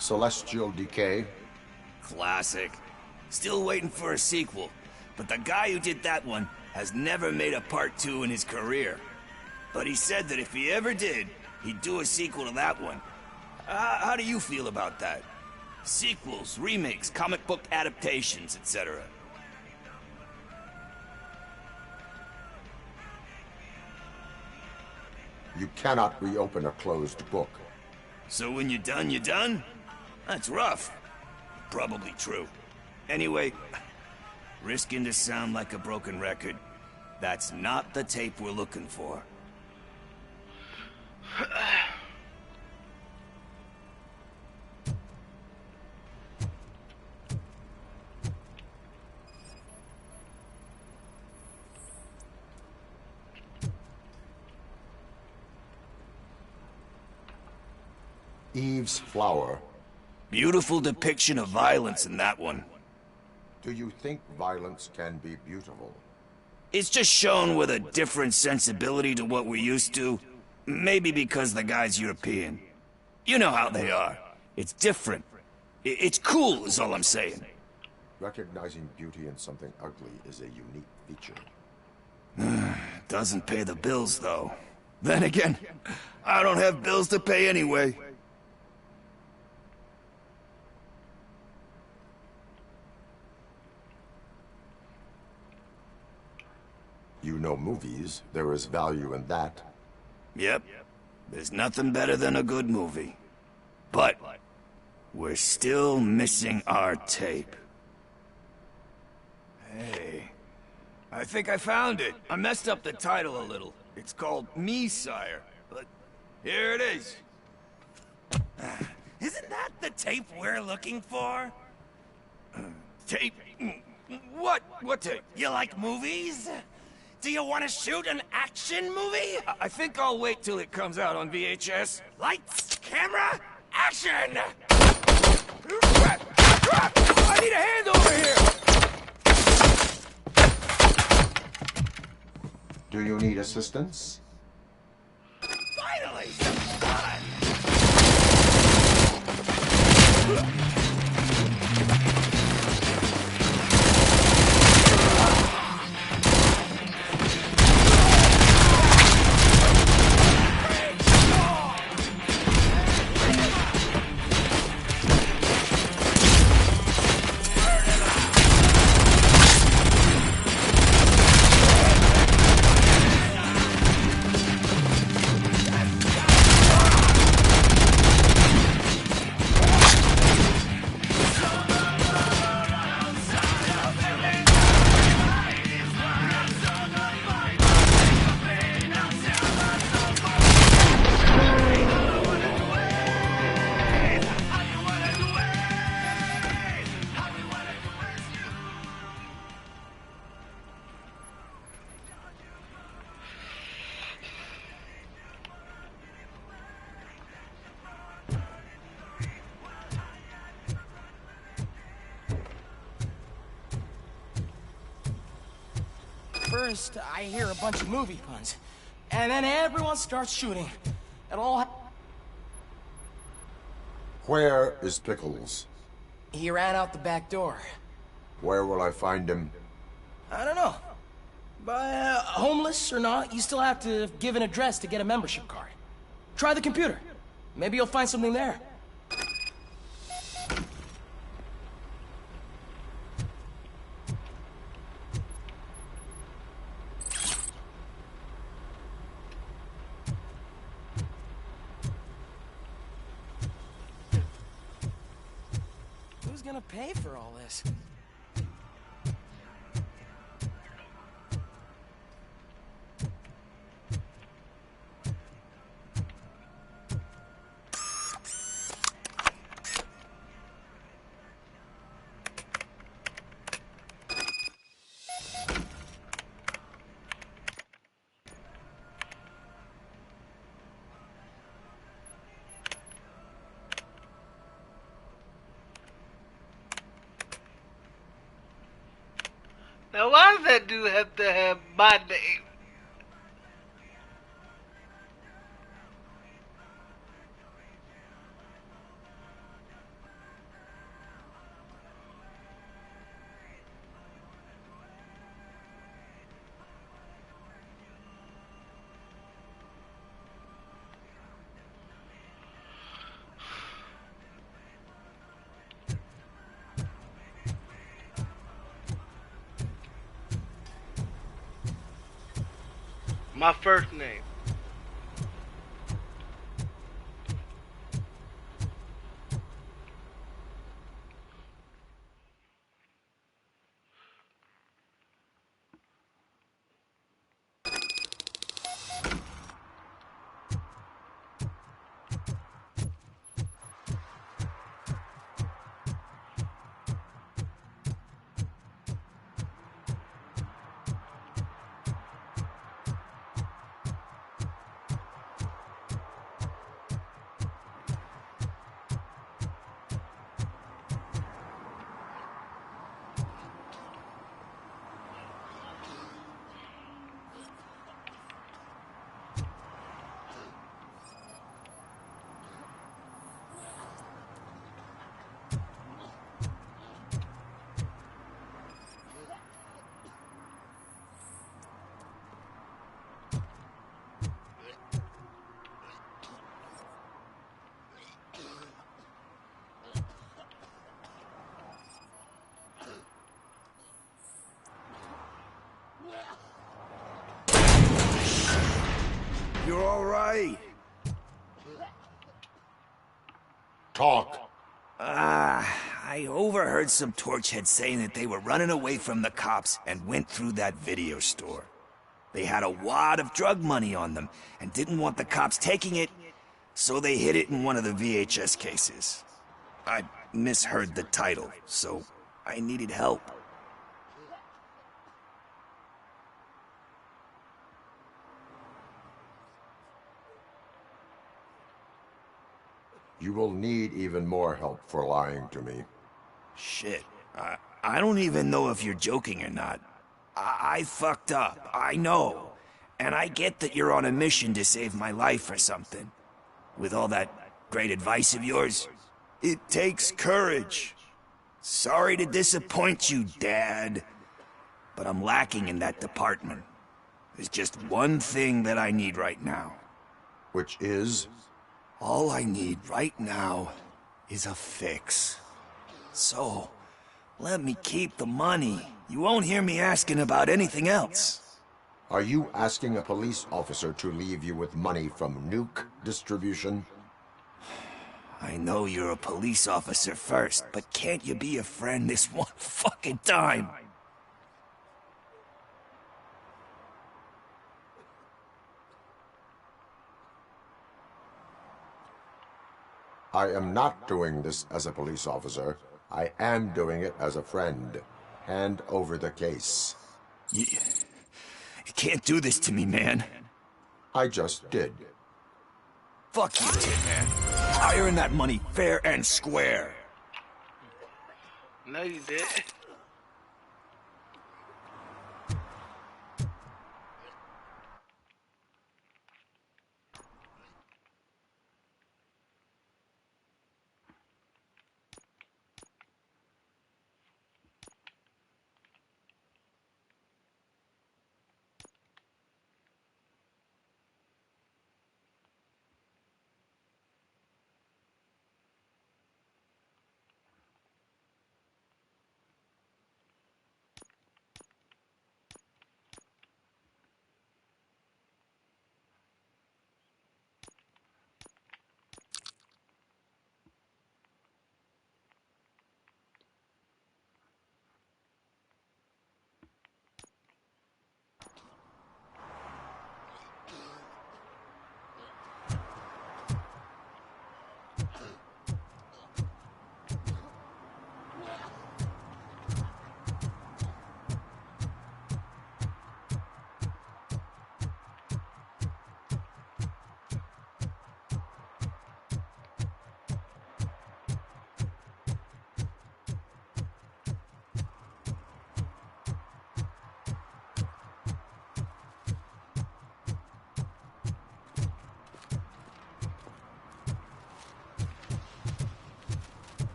Celestial Decay. Classic. Still waiting for a sequel. But the guy who did that one has never made a part 2 in his career. But he said that if he ever did, he'd do a sequel to that one. How do you feel about that? Sequels, remakes, comic book adaptations, etc. You cannot reopen a closed book. So when you're done, you're done? That's rough. Probably true. Anyway, risking to sound like a broken record, that's not the tape we're looking for. Eve's Flower. Beautiful depiction of violence in that one. Do you think violence can be beautiful? It's just shown with a different sensibility to what we're used to. Maybe because the guy's European. You know how they are. It's different. It's cool is all I'm saying. Recognizing beauty in something ugly is a unique feature. Doesn't pay the bills, though. Then again, I don't have bills to pay anyway. You know movies. There is value in that. Yep. There's nothing better than a good movie. But we're still missing our tape. Hey, I think I found it. I messed up the title a little. It's called Me, Sire. But here it is. Isn't that the tape we're looking for? Tape? What? What tape? You like movies? Do you want to shoot an action movie? I think I'll wait till it comes out on VHS. Lights, camera, action! I need a hand over here! Do you need assistance? Finally, some fun! First, I hear a bunch of movie puns, and then everyone starts shooting. It all... Where is Pickles? He ran out the back door. Where will I find him? I don't know. But homeless or not, you still have to give an address to get a membership card. Try the computer. Maybe you'll find something there. Who's gonna pay for all this? Now, why does that dude have to have my name? My first name. all right? Talk. I overheard some torchheads saying that they were running away from the cops and went through that video store. They had a wad of drug money on them and didn't want the cops taking it, so they hid it in one of the VHS cases. I misheard the title, so I needed help. You will need even more help for lying to me. Shit. I don't even know if you're joking or not. I fucked up, I know. And I get that you're on a mission to save my life or something. With all that great advice of yours, it takes courage. Sorry to disappoint you, Dad. But I'm lacking in that department. There's just one thing that I need right now. Which is? All I need right now is a fix. So, let me keep the money. You won't hear me asking about anything else. Are you asking a police officer to leave you with money from nuke distribution? I know you're a police officer first, but can't you be a friend this one fucking time? I am not doing this as a police officer. I am doing it as a friend. Hand over the case. You can't do this to me, man. I just did. Fuck you, Tin Man. I earned that money fair and square. No, you did.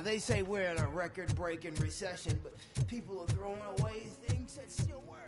They say we're in a record-breaking recession, but people are throwing away things that still work.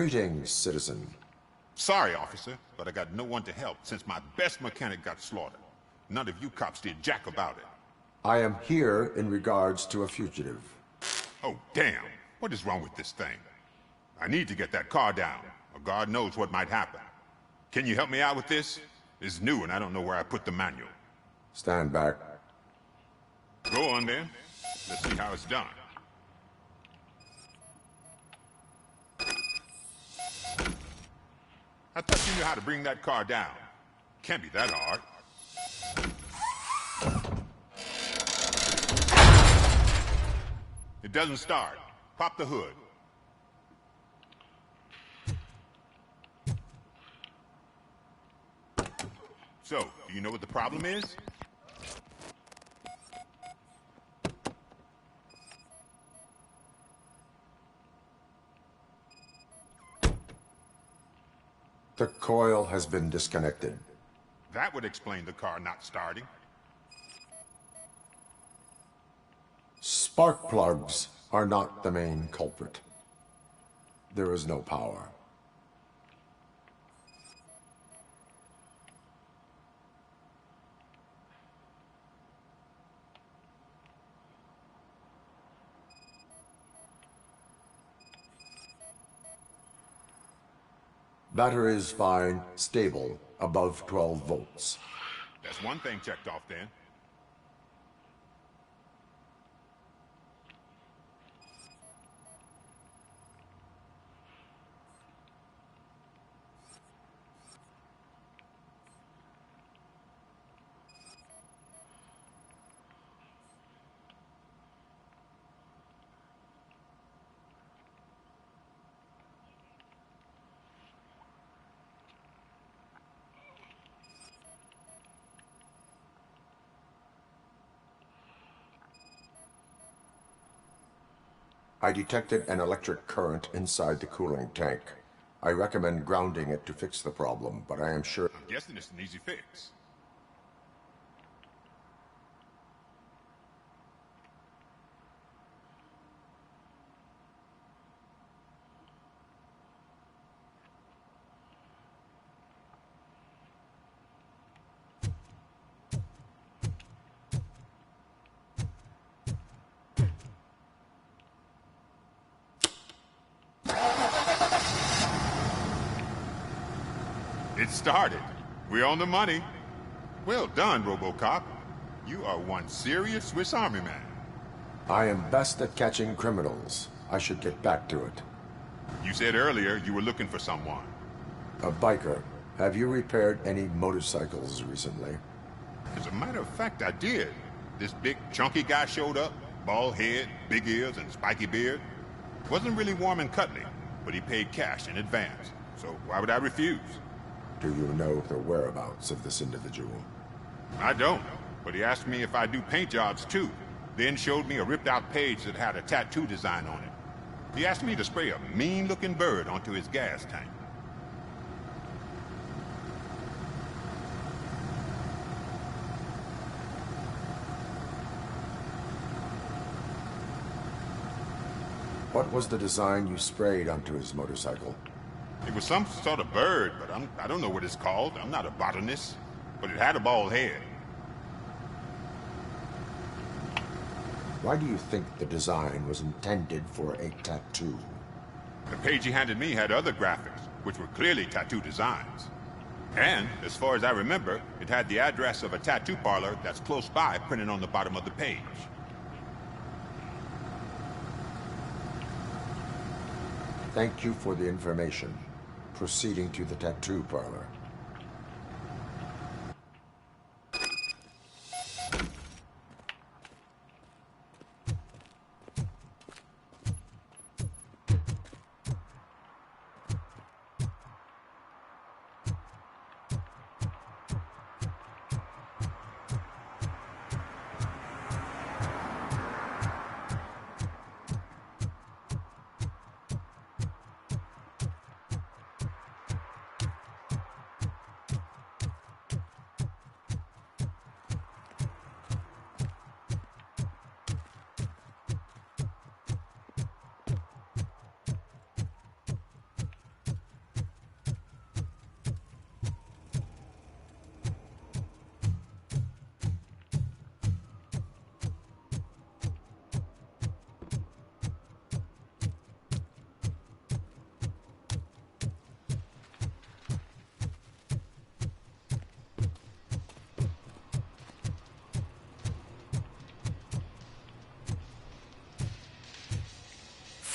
Greetings, citizen. Sorry, officer, but I got no one to help since my best mechanic got slaughtered. None of you cops did jack about it. I am here in regards to a fugitive. Oh, damn. What is wrong with this thing? I need to get that car down, or God knows what might happen. Can you help me out with this? It's new and I don't know where I put the manual. Stand back. Go on then. Let's see how it's done. I thought you knew how to bring that car down. Can't be that hard. It doesn't start. Pop the hood. So, do you know what the problem is? The coil has been disconnected. That would explain the car not starting. Spark plugs are not the main culprit. There is no power. Battery is fine, stable, above 12 volts. That's one thing checked off then. I detected an electric current inside the cooling tank. I recommend grounding it to fix the problem, but I am sure... I'm guessing it's an easy fix. It started. We're on the money. Well done, Robocop. You are one serious Swiss Army man. I am best at catching criminals. I should get back to it. You said earlier you were looking for someone. A biker. Have you repaired any motorcycles recently? As a matter of fact, I did. This big, chunky guy showed up. Bald head, big ears, and spiky beard. Wasn't really warm and cuddly, but he paid cash in advance. So why would I refuse? Do you know the whereabouts of this individual? I don't, but he asked me if I do paint jobs too, then showed me a ripped-out page that had a tattoo design on it. He asked me to spray a mean-looking bird onto his gas tank. What was the design you sprayed onto his motorcycle? It was some sort of bird, but I don't know what it's called. I'm not a botanist. But it had a bald head. Why do you think the design was intended for a tattoo? The page he handed me had other graphics, which were clearly tattoo designs. And, as far as I remember, it had the address of a tattoo parlor that's close by printed on the bottom of the page. Thank you for the information. Proceeding to the tattoo parlor.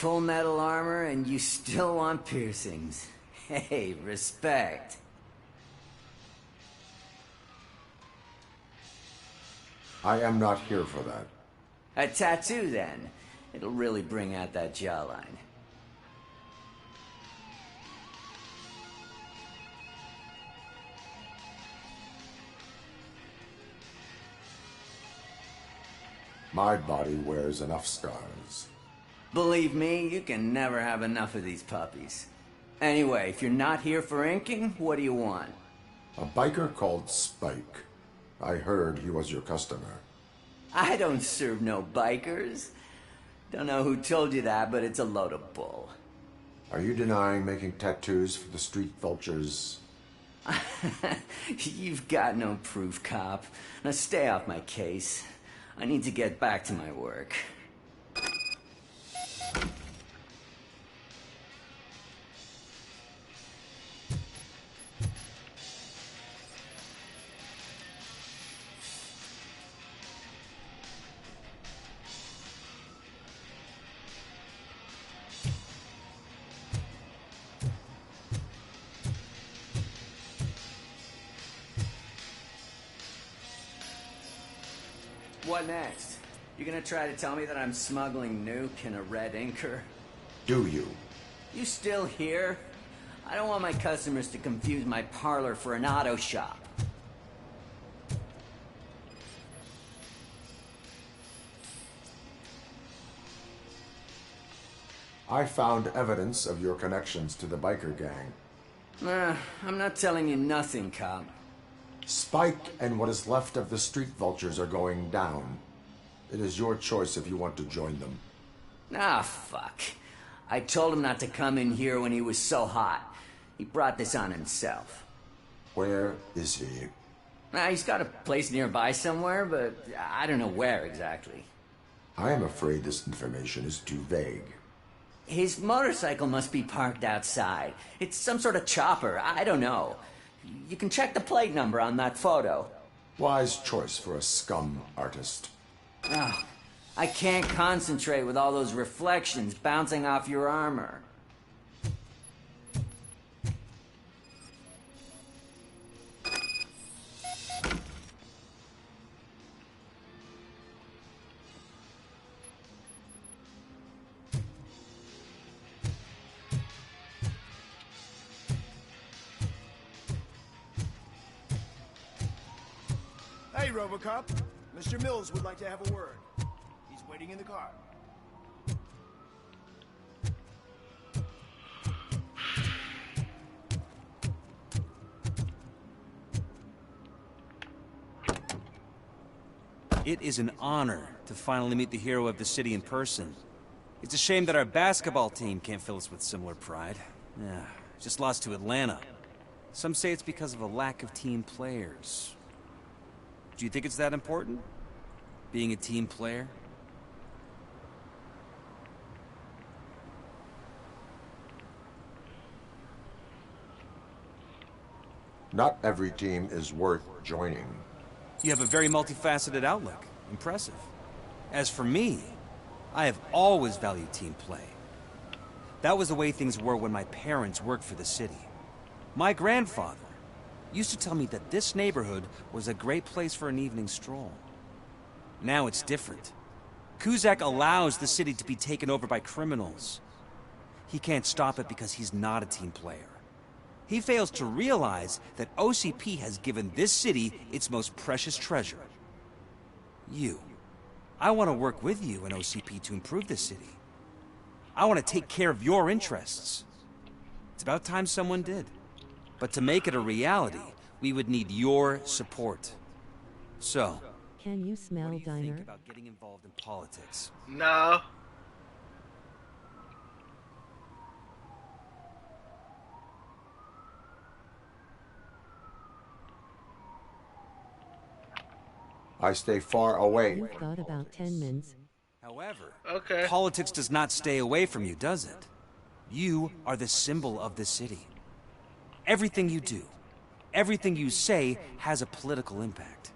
full metal armor and you still want piercings. Hey, respect. I am not here for that. A tattoo, then. It'll really bring out that jawline. My body wears enough scars. Believe me, you can never have enough of these puppies. Anyway, if you're not here for inking, what do you want? A biker called Spike. I heard he was your customer. I don't serve no bikers. Don't know who told you that, but it's a load of bull. Are you denying making tattoos for the street vultures? You've got no proof, cop. Now stay off my case. I need to get back to my work. What next? You gonna try to tell me that I'm smuggling nuke in a red inker? Do you? You still here? I don't want my customers to confuse my parlor for an auto shop. I found evidence of your connections to the biker gang. I'm not telling you nothing, cop. Spike and what is left of the street vultures are going down. It is your choice if you want to join them. Ah, fuck. I told him not to come in here when he was so hot. He brought this on himself. Where is he? He's got a place nearby somewhere, but I don't know where exactly. I am afraid this information is too vague. His motorcycle must be parked outside. It's some sort of chopper. I don't know. You can check the plate number on that photo. Wise choice for a scum artist. Oh, I can't concentrate with all those reflections bouncing off your armor. Hey, Robocop. Mr. Mills would like to have a word. He's waiting in the car. It is an honor to finally meet the hero of the city in person. It's a shame that our basketball team can't fill us with similar pride. Yeah, just lost to Atlanta. Some say it's because of a lack of team players. Do you think it's that important? Being a team player? Not every team is worth joining. You have a very multifaceted outlook. Impressive. As for me, I have always valued team play. That was the way things were when my parents worked for the city. My grandfather used to tell me that this neighborhood was a great place for an evening stroll. Now it's different. Kuzak allows the city to be taken over by criminals. He can't stop it because he's not a team player. He fails to realize that OCP has given this city its most precious treasure. You. I want to work with you and OCP to improve this city. I want to take care of your interests. It's about time someone did. But to make it a reality, we would need your support. So, can you smell what do you diner? think about getting involved in politics? No. I stay far away. You've got about 10 minutes. However, okay. Politics does not stay away from you, does it? You are the symbol of the city. Everything you do, everything you say has a political impact.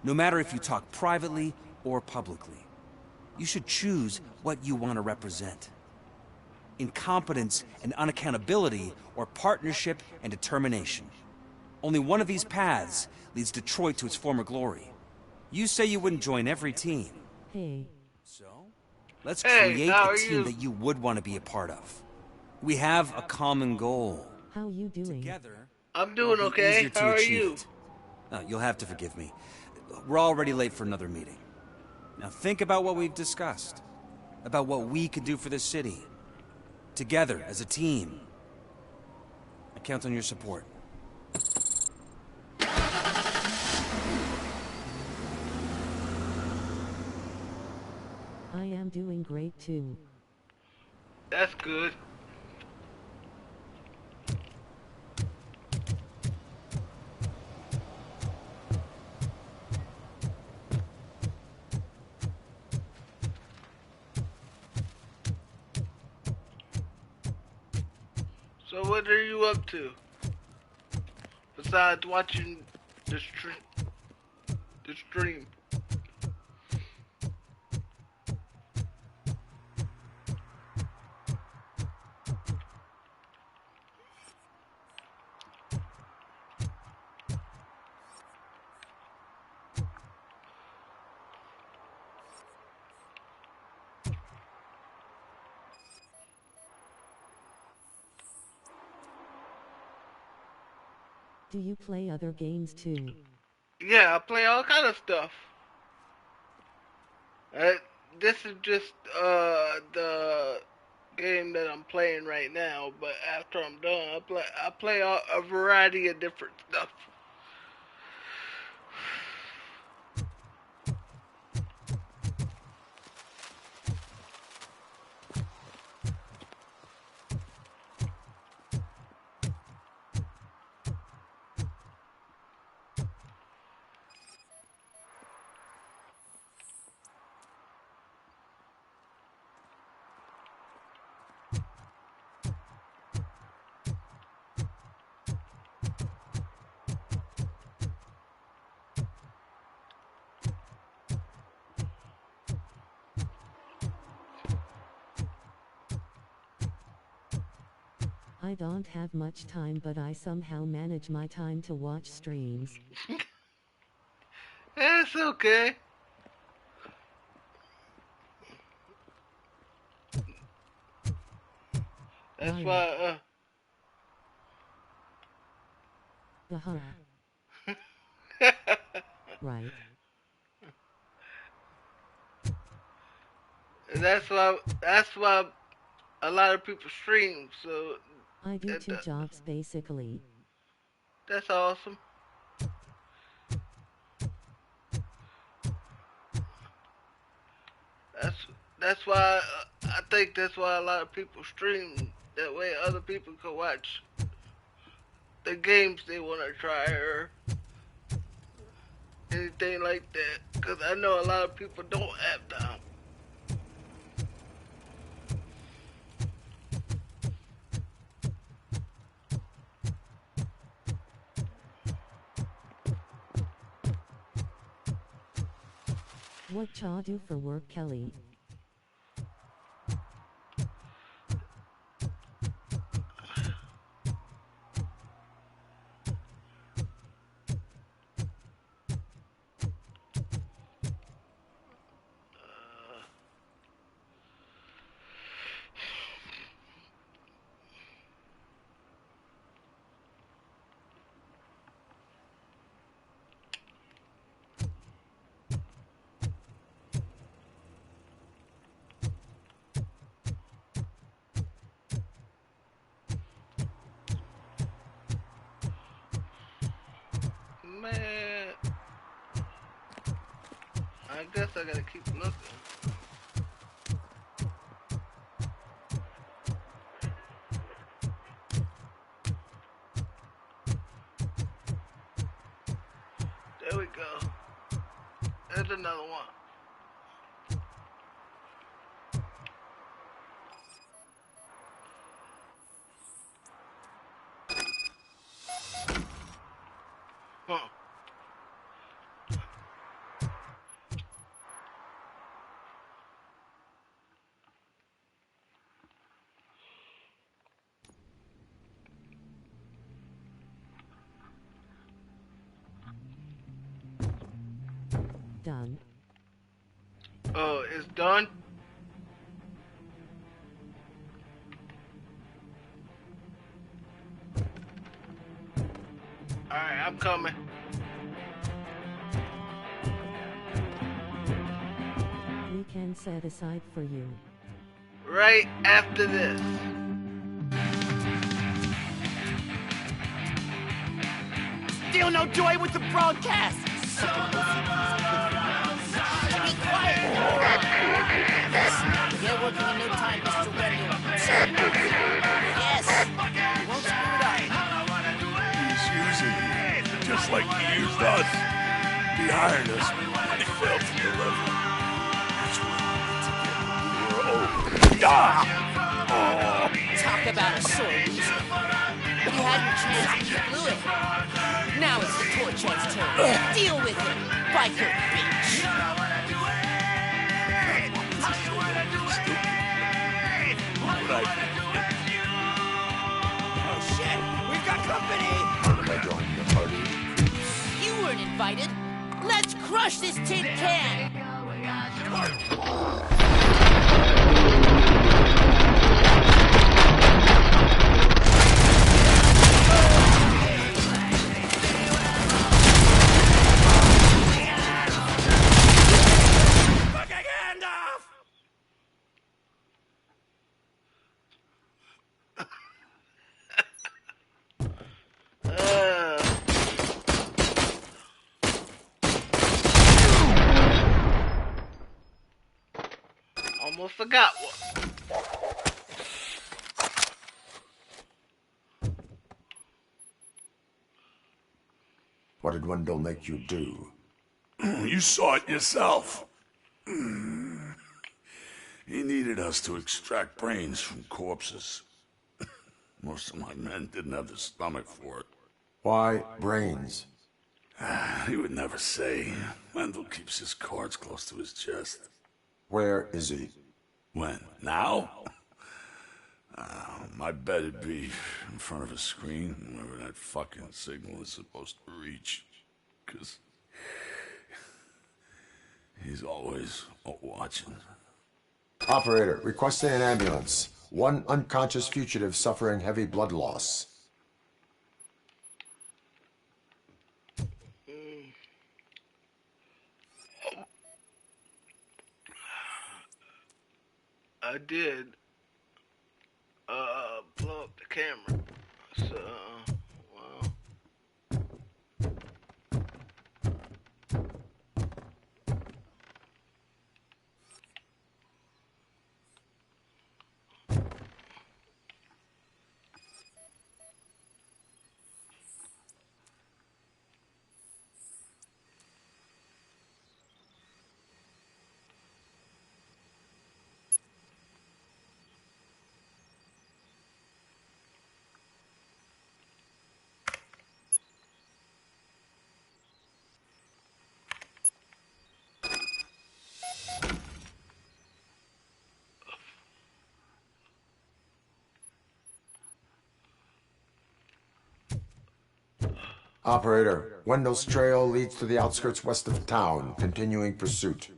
No matter if you talk privately or publicly. You should choose what you want to represent. incompetence and unaccountability, or partnership and determination. Only one of these paths leads Detroit to its former glory. You say you wouldn't join every team. Hey. So? Let's Hey, create how a are team you? that you would want to be a part of. We have a common goal. How you doing? Together, I'm doing it'll be okay. easier to How are achieve you? it. You'll have to forgive me. We're already late for another meeting. Now think about what we've discussed. About what we could do for this city. Together, as a team. I count on your support. I am doing great too. That's good. So what are you up to? Besides watching the stream. Do you play other games too? Yeah, I play all kind of stuff. This is just the game that I'm playing right now, but after I'm done, I play a variety of different stuff. I don't have much time, but I somehow manage my time to watch streams. It's okay. That's Right. why, Uh-huh. Right. that's why a lot of people stream, so I do 2 jobs basically. that's awesome. That's why I think that's why a lot of people stream. That way other people can watch the games they want to try or anything like that. Because I know a lot of people don't have time. What y'all do for work, Kelly? Man, I guess I gotta keep looking. There we go. There's another one. Huh. Done. Oh, it's done? Alright, I'm coming. We can set aside for you. Right after this. Still no joy with the broadcast! Be quiet! Get working in no time, Mr. Wendell. Yes! You won't screw it up. He's using you, just like he used us. He hired us, and he failed to deliver. That's why we were over. Talk about a sore loser. You had your chance and you blew it. Now it's the Torchhead's turn. Deal with it, biker bitch. Oh shit, we've got company. Am I joining the party? You weren't invited. Let's crush this tin can. Almost forgot one. What did Wendell make you do? You saw it yourself. He needed us to extract brains from corpses. Most of my men didn't have the stomach for it. Why brains? He would never say. Wendell keeps his cards close to his chest. Where is he? When? Now? I bet it'd be in front of a screen, wherever that fucking signal is supposed to reach. 'Cause he's always watching. Operator, requesting an ambulance. One unconscious fugitive suffering heavy blood loss. I did blow up the camera. So, well. Operator, Wendell's trail leads to the outskirts west of town, continuing pursuit.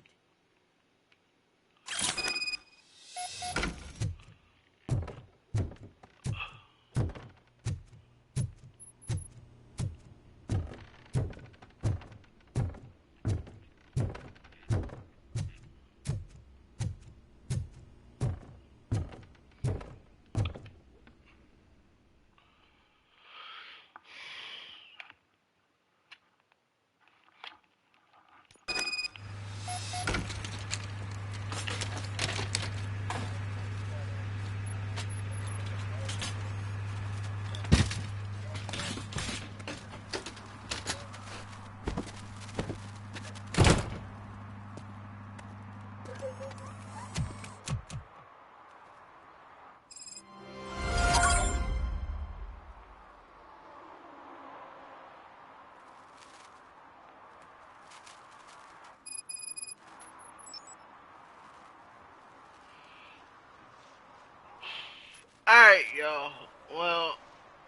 Alright, y'all. Well,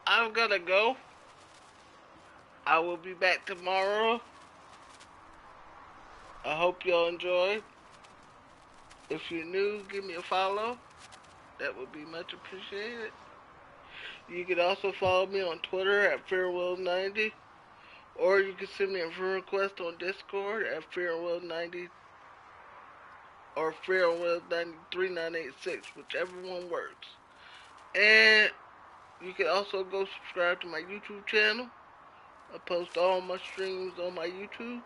I'm gonna go. I will be back tomorrow. I hope y'all enjoyed. If you're new, give me a follow. That would be much appreciated. You can also follow me on Twitter at FearWill90, or you can send me a friend request on Discord at FearWill90 or FearWill93986, whichever one works. And you can also go subscribe to my YouTube channel. I post all my streams on my YouTube.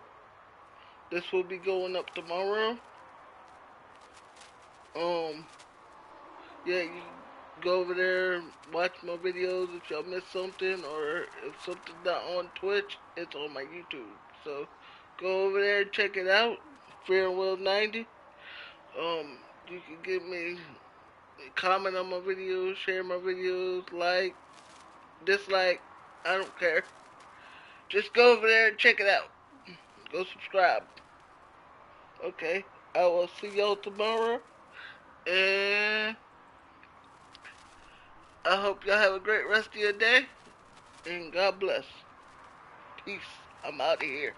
This will be going up tomorrow. Yeah, you can go over there, watch my videos if y'all miss something, or if something's not on Twitch, it's on my YouTube. So go over there and check it out. FearWill90. You can give me comment on my videos, share my videos, like, dislike, I don't care. Just go over there and check it out. Go subscribe. Okay, I will see y'all tomorrow, and I hope y'all have a great rest of your day, and God bless. Peace. I'm out of here.